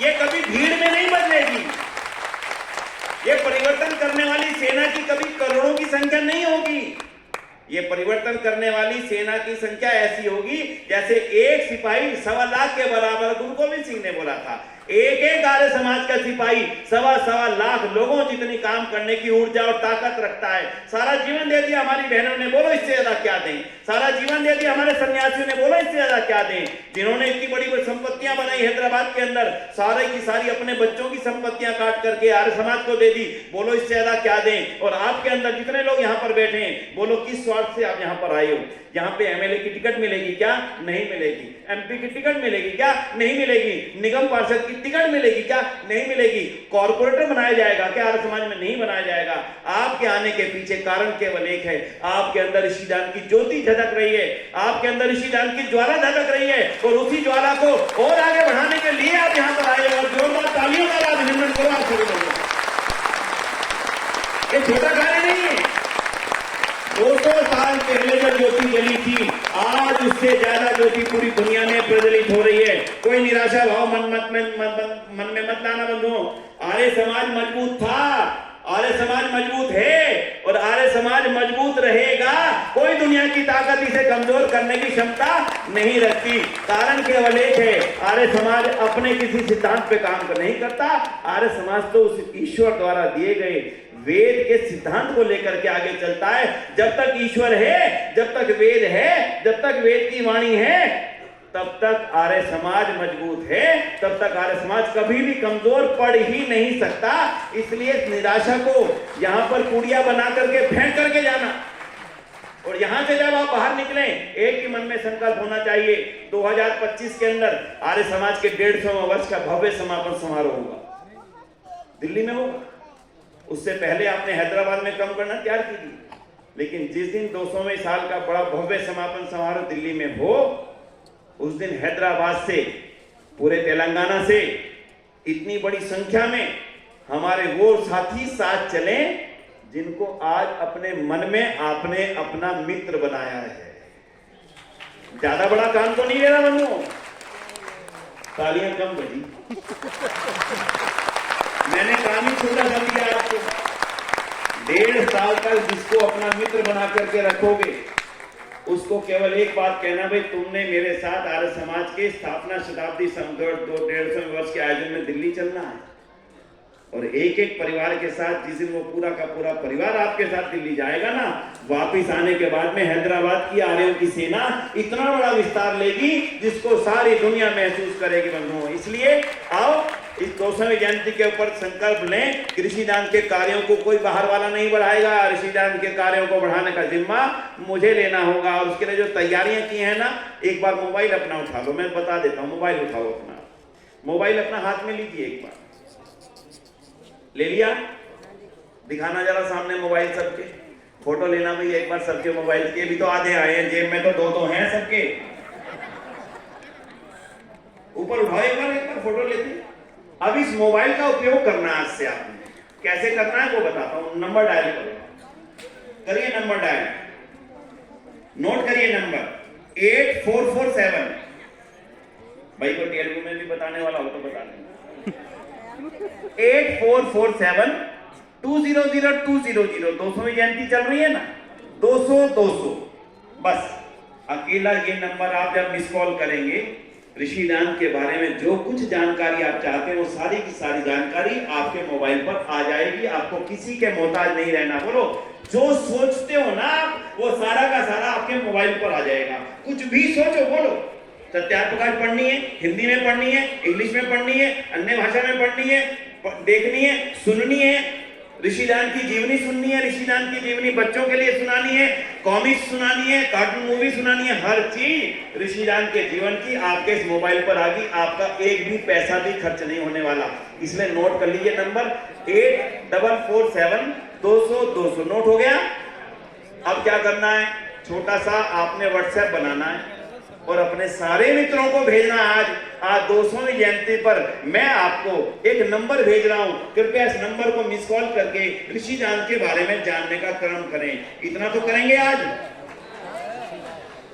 A: ये कभी भीड़ में नहीं बदलेगी। ये परिवर्तन करने वाली सेना की कभी करोड़ों की संख्या नहीं होगी। ये परिवर्तन करने वाली सेना की संख्या ऐसी होगी जैसे एक सिपाही 1.25 लाख के बराबर गुरु गोविंद सिंह ने बोला था। एक एक आर्य समाज का सिपाही 1.25 लाख लोगों जितनी काम करने की ऊर्जा और ताकत रखता है। सारा जीवन दे दिया हमारी बहनों ने, बोलो इससे ज्यादा क्या दें। सारा जीवन दे दिया हमारे सन्यासियों ने, बोलो इससे ज्यादा क्या दें। जिन्होंने इतनी बड़ी बड़ी संपत्तियां बनाई हैदराबाद के अंदर, सारे की सारी अपने बच्चों की संपत्तियां काट करके आर्य समाज को दे दी, बोलो इससे ज्यादा क्या दें। और आपके अंदर जितने लोग यहाँ पर बैठे हैं, बोलो किस स्वार्थ से आप यहाँ पर आए हो। यहाँ पे एमएलए की टिकट मिलेगी क्या? नहीं मिलेगी। एमपी की टिकट मिलेगी क्या? नहीं मिलेगी। निगम पार्षद की टिकट मिलेगी क्या? नहीं मिलेगी। कॉर्पोरेटर बनाया जाएगा क्या? आर्य समाज में नहीं बनाया जाएगा। आपके आने के पीछे कारण केवल एक है, आपके अंदर ऋषिदान की ज्योति झलक रही है, आपके अंदर ऋषिदान की ज्वाला झलक रही है, और उसी ज्वाला को और आगे बढ़ाने के लिए आप यहाँ पर आए हो। और जोरदार तालियों का अभिनंदन करो आप सभी लोगों को। ये छोटा कार्य नहीं है। 200 साल पहले जो ज्योति जली थी, आज उससे ज्यादा ज्योति पूरी दुनिया में प्रज्वलित हो रही है। कोई निराशा भाव मन में मत लाना बंधुओं। आर्य समाज मजबूत था, आर्य समाज मजबूत है, और आर्य समाज मजबूत रहेगा। कोई दुनिया की ताकत इसे कमजोर करने की क्षमता नहीं रखती। कारण केवल एक है, आर्य समाज अपने किसी सिद्धांत पे काम नहीं करता। आर्य समाज तो उस ईश्वर द्वारा दिए गए वेद के सिद्धांत को लेकर के आगे चलता है। जब तक ईश्वर है, जब तक वेद है, जब तक वेद की वाणी है, तब तक आर्य समाज मजबूत है, तब तक आर्य समाज कभी भी कमजोर पड़ ही नहीं सकता। इसलिए निराशा को यहां पर कूड़िया बना करके फेंक करके जाना, और यहां से जब आप बाहर निकले, एक ही मन में संकल्प होना चाहिए, 2025 के अंदर आर्य समाज के 150वें वर्ष का भव्य समापन समारोह होगा, दिल्ली में होगा। उससे पहले आपने हैदराबाद में कम करना तैयार की थी, लेकिन जिस दिन 200वें साल का बड़ा भव्य समापन समारोह दिल्ली में हो, उस दिन हैदराबाद से, पूरे तेलंगाना से इतनी बड़ी संख्या में हमारे वो साथी साथ चले जिनको आज अपने मन में आपने अपना मित्र बनाया है। ज्यादा बड़ा काम तो नहीं लेना बंधुओं, तालियां कम बजी। मैंने काम ही छोटा कर दिया आपको। 1.5 साल तक जिसको अपना मित्र बना करके रखोगे, उसको केवल एक बात कहना, भाई तुमने मेरे साथ आर्य समाज के स्थापना शताब्दी संवर्ष 150वें वर्ष के आयोजन में दिल्ली चलना है। और एक एक परिवार के साथ, जिस दिन वो पूरा का पूरा परिवार आपके साथ दिल्ली जाएगा ना, वापिस आने के बाद में हैदराबाद की आर्यों की सेना इतना बड़ा विस्तार लेगी जिसको सारी दुनिया महसूस करेगी बंधुओं। इसलिए आओ इस 200वीं जयंती के ऊपर संकल्प लें कि ऋषिदान के कार्यों को कोई बाहर वाला नहीं बढ़ाएगा, ऋषिदान के कार्यों को बढ़ाने का जिम्मा मुझे लेना होगा। और उसके लिए जो तैयारियां की हैं ना, एक बार मोबाइल अपना उठा लो, मैं बता देता हूं। मोबाइल उठाओ, अपना मोबाइल अपना हाथ में लीजिए, एक बार ले लिया, दिखाना जरा सामने मोबाइल सबके, फोटो लेना भाई एक बार सबके मोबाइल के। भी तो आधे आए हैं, जेब में तो दो हैं सबके। ऊपर उठाओ एक बार फोटो लेते। अब इस मोबाइल का उपयोग करना आज से आपने, कैसे करना है वो बताता हूं। नंबर डायल करो, करिए नंबर डायल, नोट करिए नंबर 8447। भाई को तेलुगु में भी बताने वाला हो तो बता दें। 8447 200 200। 200वीं जयंती चल रही है ना, 200 बस अकेला ये नंबर आप जब मिस कॉल करेंगे, ऋषिदान के बारे में जो कुछ जानकारी आप चाहते हैं वो सारी की सारी जानकारी आपके मोबाइल पर आ जाएगी। आपको किसी के मोहताज नहीं रहना। बोलो, जो सोचते हो ना वो सारा का सारा आपके मोबाइल पर आ जाएगा। कुछ भी सोचो, बोलो। सत्याप्रकाश पढ़नी है, हिंदी में पढ़नी है, इंग्लिश में पढ़नी है, अन्य भाषा में पढ़नी है, देखनी है, सुननी है, ऋषिदान की जीवनी सुननी है, ऋषिदान की जीवनी बच्चों के लिए सुनानी है, कॉमिक्स सुनानी है, कार्टून मूवी सुनानी है, हर चीज ऋषिदान के जीवन की आपके इस मोबाइल पर आ गई। आपका एक भी पैसा भी खर्च नहीं होने वाला। इसलिए नोट कर लीजिए नंबर 8447 200 200। नोट हो गया? अब क्या करना है, छोटा सा आपने व्हाट्सएप बनाना है और अपने सारे मित्रों को भेजना। आज 200वीं जयंती पर मैं आपको एक नंबर भेज रहा हूं, कृपया इस नंबर को मिस कॉल करके ऋषिदान के बारे में जानने का क्रम करें। इतना तो करेंगे आज?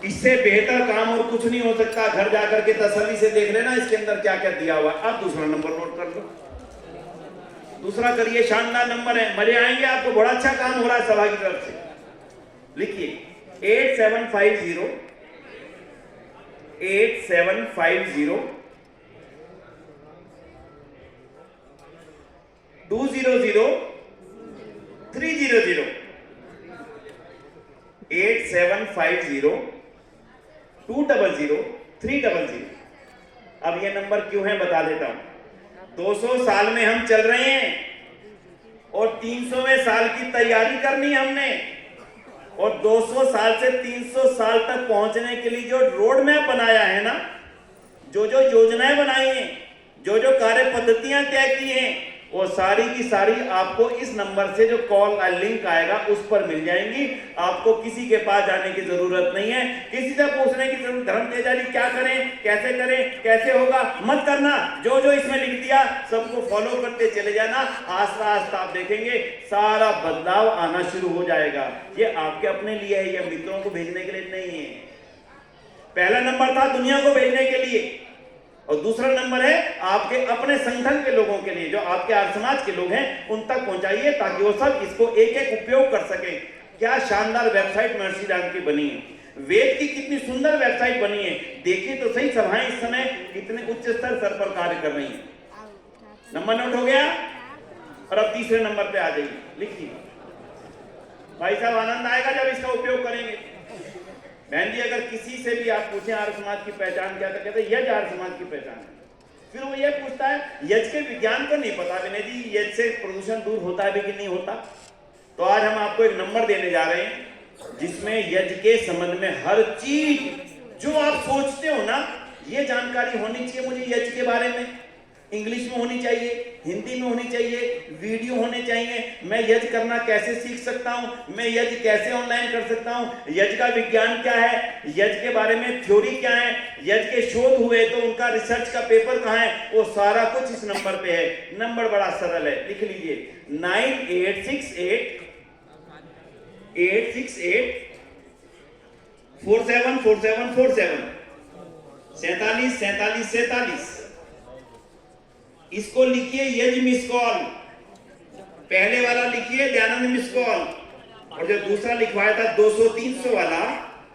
A: इससे बेहतर काम और कुछ नहीं हो सकता। घर जाकर के तसल्ली से देख लेना इसके अंदर क्या क्या दिया हुआ। अब दूसरा नंबर नोट कर लो, दूसरा करिए, शानदार नंबर है, मजे आएंगे आपको, बड़ा अच्छा काम हो रहा है सभा की तरफ से। लिखिए 8750 8750 200 300 8750 200 300। अब ये नंबर क्यों है बता देता हूं। 200 साल में हम चल रहे हैं और 300वें साल की तैयारी करनी है हमने, और 200 साल से 300 साल तक पहुंचने के लिए जो रोड मैप बनाया है ना, जो जो योजनाएं बनाई हैं, जो जो कार्य पद्धतियां तय की हैं, वो सारी की सारी आपको इस नंबर से जो कॉल लिंक आएगा उस पर मिल जाएंगी। आपको किसी के पास जाने की जरूरत नहीं है, किसी से पूछने की जरूरत, धर्म तेजारी क्या करें, कैसे होगा, मत करना। जो जो इसमें लिख दिया सबको फॉलो करते चले जाना। आस्ता आस्ता आप देखेंगे सारा बदलाव आना शुरू हो जाएगा। ये आपके अपने लिए है, ये मित्रों को भेजने के लिए नहीं है। पहला नंबर था दुनिया को भेजने के लिए, और दूसरा नंबर है आपके अपने संगठन के लोगों के लिए, जो आपके आर्य समाज के लोग हैं उन तक पहुंचाइए ताकि वो सब इसको एक एक उपयोग कर सके। क्या शानदार वेबसाइट महर्षि राम की बनी है, वेद की कितनी सुंदर वेबसाइट बनी है। देखिए तो सही, सभाएं इस समय कितने उच्च स्तर पर कार्य कर रही हैं। नंबर नोट हो गया, और अब तीसरे नंबर पे आ जाइए, लिखिए। भाई साहब आनंद आएगा जब इसका उपयोग करेंगे। बहन जी अगर किसी से भी आप पूछें आर्य समाज की पहचान क्या, तो कहते हैं यज आर्य समाज की पहचान है। फिर वो ये पूछता है यज के विज्ञान को नहीं पता विनय जी, यज से प्रदूषण दूर होता है भी कि नहीं होता। तो आज हम आपको एक नंबर देने जा रहे हैं जिसमें यज के संबंध में हर चीज जो आप सोचते हो ना, ये जानकारी होनी चाहिए मुझे यज के बारे में। इंग्लिश में होनी चाहिए, हिंदी में होनी चाहिए, वीडियो होने चाहिए। मैं यज करना कैसे सीख सकता हूं, मैं यज कैसे ऑनलाइन कर सकता हूं, यज का विज्ञान क्या है, यज के बारे में थ्योरी क्या है, यज के शोध हुए तो उनका रिसर्च का पेपर कहां है, वो सारा कुछ इस नंबर पे है। नंबर बड़ा सरल है, लिख लीजिए 9868 868 474747 47 47 47। इसको लिखिए यज मिस कॉल, पहले वाला लिखिए दयानंद मिस कॉल, और जो दूसरा लिखवाया था 200-300 वाला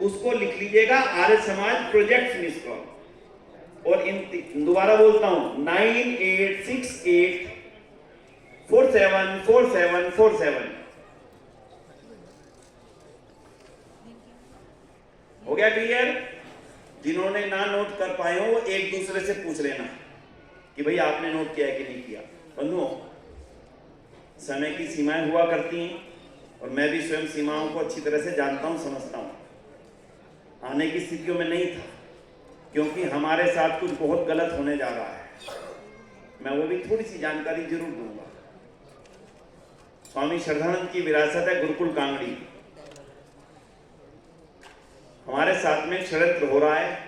A: उसको लिख लीजिएगा Arya Samaj project miss call. और इन दोबारा बोलता हूं 9868 474747। हो गया क्लियर? जिन्होंने ना नोट कर पाए हो वो एक दूसरे से पूछ लेना कि भाई आपने नोट किया है कि नहीं किया। बंधुओं, समय की सीमाएं हुआ करती हैं और मैं भी स्वयं सीमाओं को अच्छी तरह से जानता हूं, समझता हूं। आने की स्थितियों में नहीं था क्योंकि हमारे साथ कुछ बहुत गलत होने जा रहा है। मैं वो भी थोड़ी सी जानकारी जरूर दूंगा। स्वामी श्रद्धानंद की विरासत है गुरुकुल कांगड़ी। हमारे साथ में षड्यंत्र हो रहा है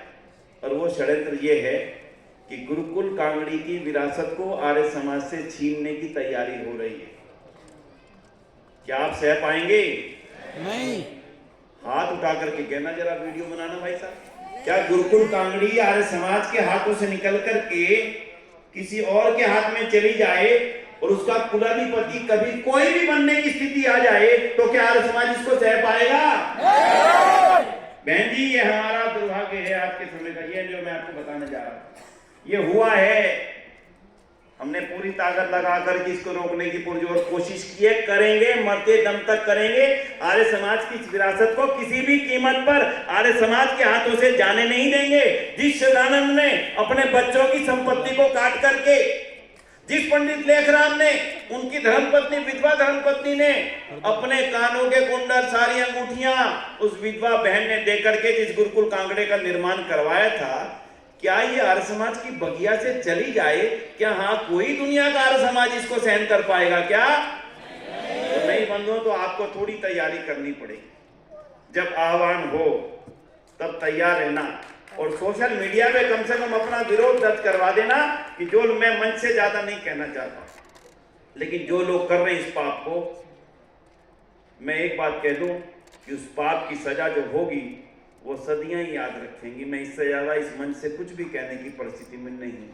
A: और वो षड्यंत्र ये है कि गुरुकुल कांगड़ी की विरासत को आर्य समाज से छीनने की तैयारी हो रही है। क्या आप सह पाएंगे?
B: नहीं।
A: हाथ उठा करके कहना, जरा वीडियो बनाना भाई साहब। क्या गुरुकुल कांगड़ी आर्य समाज के हाथों से निकल करके किसी और के हाथ में चली जाए और उसका कुलाधिपति कभी कोई भी बनने की स्थिति आ जाए तो क्या आर्य समाज इसको सह पाएगा? बहन जी, ये हमारा दुर्भाग्य है आज के समय का। ये जो मैं आपको बताने जा रहा हूं ये हुआ है। हमने पूरी ताकत लगाकर के इसको रोकने की पुरजोर कोशिश की है, करेंगे, मरते दम तक करेंगे। आर्य समाज की विरासत को किसी भी कीमत पर आर्य समाज के हाथों से जाने नहीं देंगे। जिस सदानंद ने अपने बच्चों की संपत्ति को काट करके, जिस पंडित लेखराम ने उनकी धर्मपत्नी, विधवा धर्मपत्नी ने अपने कानों के कुंडल, सारी अंगूठियां उस विधवा बहन ने देकर के जिस गुरुकुल कांगड़े का निर्माण करवाया था, क्या ये आर्य समाज की बगिया से चली जाए? क्या हाँ कोई दुनिया का आर्य समाज इसको सहन कर पाएगा क्या? तो नहीं बंधुओं, तो आपको थोड़ी तैयारी करनी पड़ेगी। जब आह्वान हो तब तैयार रहना, और सोशल मीडिया पे कम से कम अपना विरोध दर्ज करवा देना कि जो मैं मंच से ज्यादा नहीं कहना चाहता, लेकिन जो लोग कर रहे हैं इस पाप को, मैं एक बात कह दूं कि उस पाप की सजा जो होगी वो सदियां ही याद रखेंगी। मैं इससे ज़्यादा इस मंच से कुछ भी कहने की परिस्थिति में नहीं हूँ।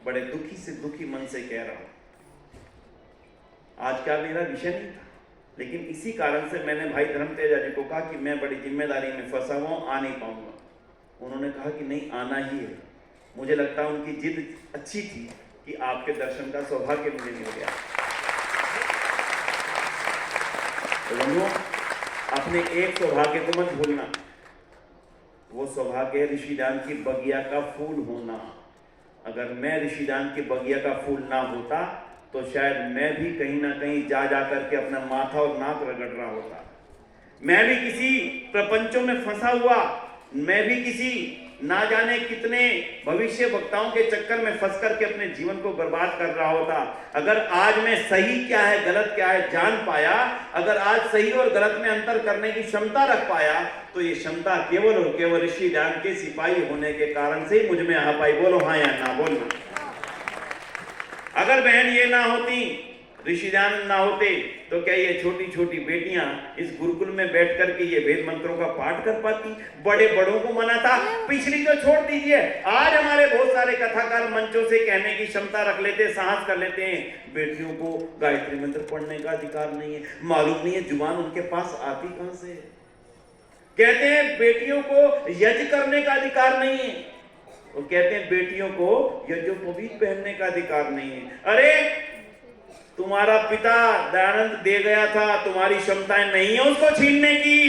A: बड़े दुखी से दुखी मन से कह रहा हूँ। आज का मेरा विषय नहीं था, लेकिन इसी कारण से मैंने भाई धर्मतेजा जी को कहा कि मैं बड़ी जिम्मेदारी में फंसा हुआ हूँ, आ नहीं पाऊंगा। उन्होंने कहा कि नहीं, आना ही है। मुझे लगता है उनकी जिद अच्छी थी कि आपके दर्शन का सौभाग्य मुझे मिल गया। तो बंधुओं, अपने एक सौभाग्य को मत भूलना। वो सौभाग्य है ऋषिदान की बगिया का फूल होना। अगर मैं ऋषिदान के बगिया का फूल ना होता तो शायद मैं भी कहीं ना कहीं जा करके अपना माथा और नाक रगड़ रहा होता। मैं भी किसी प्रपंचों में फंसा हुआ, मैं भी किसी ना जाने कितने भविष्य वक्ताओं के चक्कर में फंस करके अपने जीवन को बर्बाद कर रहा होता। अगर आज मैं सही क्या है गलत क्या है जान पाया, अगर आज सही और गलत में अंतर करने की क्षमता रख पाया, तो ये क्षमता केवल और केवल ऋषिदान के सिपाही होने के कारण से ही मुझ में आ पाई। बोलो हाँ या ना बोलना। अगर बहन ये ना होती, ऋषिदान ना होते, तो क्या ये छोटी छोटी बेटियां इस गुरुकुल में बैठ करके ये वेद मंत्रों का पाठ कर पाती? बड़े बड़ों को मना था, पिछली तो छोड़ दीजिए, आज हमारे बहुत सारे कथाकार मंचों से कहने की क्षमता रख लेते, साहस कर लेते हैं, बेटियों को गायत्री मंत्र पढ़ने का अधिकार नहीं है। मालूम नहीं है जुबान उनके पास आती कहां से। कहते हैं बेटियों को यज्ञ करने का अधिकार नहीं है, वो कहते हैं बेटियों को यज्ञोपवीत पहनने का अधिकार नहीं है। अरे तुम्हारा पिता दयानंद दे गया था, तुम्हारी क्षमताएं नहीं है उसको छीनने की।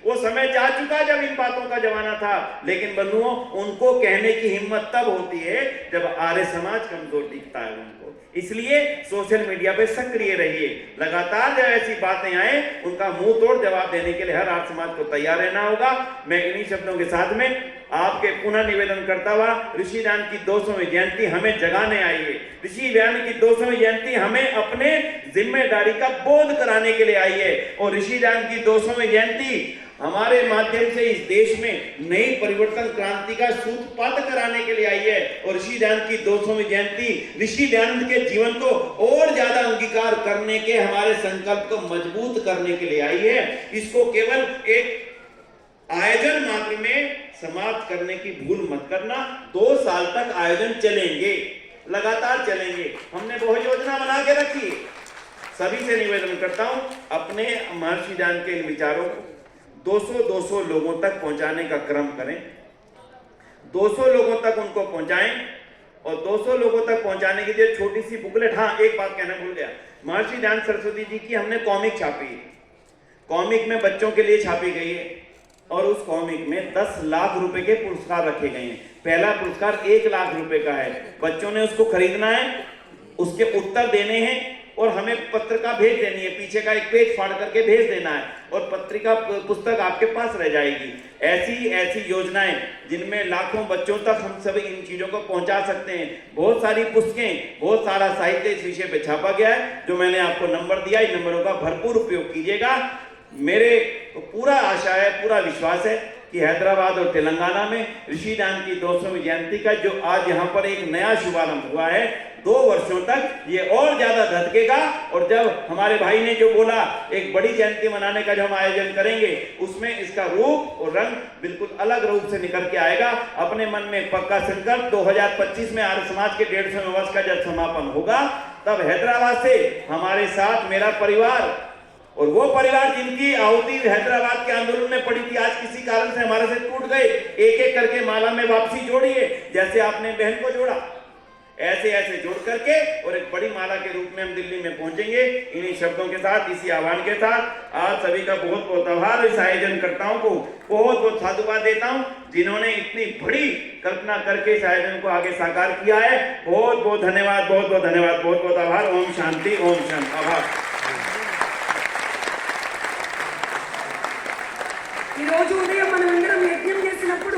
A: वो समय जा चुका जब इन बातों का जमाना था। लेकिन बंधुओं, उनको कहने की हिम्मत तब होती है जब आर्य समाज कमजोर दिखता है उनको। इसलिए सोशल मीडिया पे सक्रिय रहिए। लगातार जब ऐसी बातें आए, उनका मुंह तोड़ जवाब देने के लिए हर आर्य समाज को तैयार रहना होगा। मैं इन्हीं शब्दों के साथ में आपके पुनः निवेदन करता हुआ, ऋषिदान की 200वीं जयंती हमें जगाने आई है। ऋषिदान की 200वीं जयंती हमें अपने जिम्मेदारी का बोध कराने के लिए आई है। और ऋषिदान की 200वीं जयंती हमारे माध्यम से इस देश में नई परिवर्तन क्रांति का सूत्रपात कराने के लिए आई है। और ऋषिदान की 200वीं जयंती ऋषि दयानंद के जीवन को और ज्यादा अंगीकार करने के हमारे संकल्प को मजबूत करने के लिए आई है। इसको केवल एक आयोजन मात्र में समाप्त करने की भूल मत करना। 2 साल तक आयोजन चलेंगे, लगातार चलेंगे। हमने बहुत योजना बना के रखी है। सभी से निवेदन करता हूं, अपने महर्षि दान के इन विचारों को 200 लोगों तक पहुंचाने का क्रम करें। 200 लोगों तक उनको पहुंचाएं। और 200 लोगों तक पहुंचाने के लिए छोटी सी बुकलेट, हाँ एक बात कहना भूल गया, महर्षि दयानंद सरस्वती जी की हमने कॉमिक छापी है। कॉमिक में बच्चों के लिए छापी गई है और उस कॉमिक में 10 लाख रुपए के पुरस्कार रखे गए हैं। पहला पुरस्कार 1 लाख रुपए का है। बच्चों ने उसको खरीदना है, उसके उत्तर देने हैं और हमें पत्रिका भेज देनी है। पीछे का एक पेज फाड़ करके भेज देना है और पत्रिका पुस्तक आपके पास रह जाएगी। ऐसी ऐसी योजनाएं जिनमें लाखों बच्चों तक हम सभी इन चीजों को पहुंचा सकते हैं। बहुत सारी पुस्तकें, बहुत सारा साहित्य इस विषय पे छापा गया है, जो मैंने आपको नंबर दिया। इन नंबरों का भरपूर उपयोग कीजिएगा। मेरे पूरा आशा है, पूरा विश्वास है कि हैदराबाद और तेलंगाना में ऋषिदान की 200वीं जयंती का जो आज यहाँ पर एक नया शुभारंभ हुआ है, 2 वर्षों तक ये और ज्यादा धधकेगा। और जब हमारे भाई ने जो बोला एक बड़ी जयंती मनाने का जो हम आयोजन करेंगे, उसमें इसका रूप और रंग बिल्कुल अलग रूप से निकल के आएगा। अपने मन में पक्का संकल्प, 2025 में आर्य समाज के 150वें वर्ष का जब समापन होगा, तब हैदराबाद से हमारे साथ मेरा परिवार और वो परिवार जिनकी आहुति हैदराबाद के आंदोलन में पड़ी थी, आज किसी कारण से हमारे से टूट गए, एक एक करके माला में वापसी जोड़िए। जैसे आपने बहन को जोड़ा, ऐसे ऐसे जोड़ करके और एक बड़ी माला के रूप में हम दिल्ली में पहुंचेंगे। इन्हीं शब्दों के साथ, इसी आह्वान के साथ आज सभी का बहुत बहुत आभार। इस आयोजनकर्ताओं को बहुत बहुत साधुवाद देता हूं, जिन्होंने इतनी बड़ी कल्पना करके इस आयोजन को आगे साकार किया है। बहुत बहुत धन्यवाद, बहुत बहुत धन्यवाद, बहुत बहुत आभार। ओम शांति, ओम शांति, आभार।
B: ఈ రోజు ఉదయం మనం అందరం యజ్ఞం చేసినప్పుడు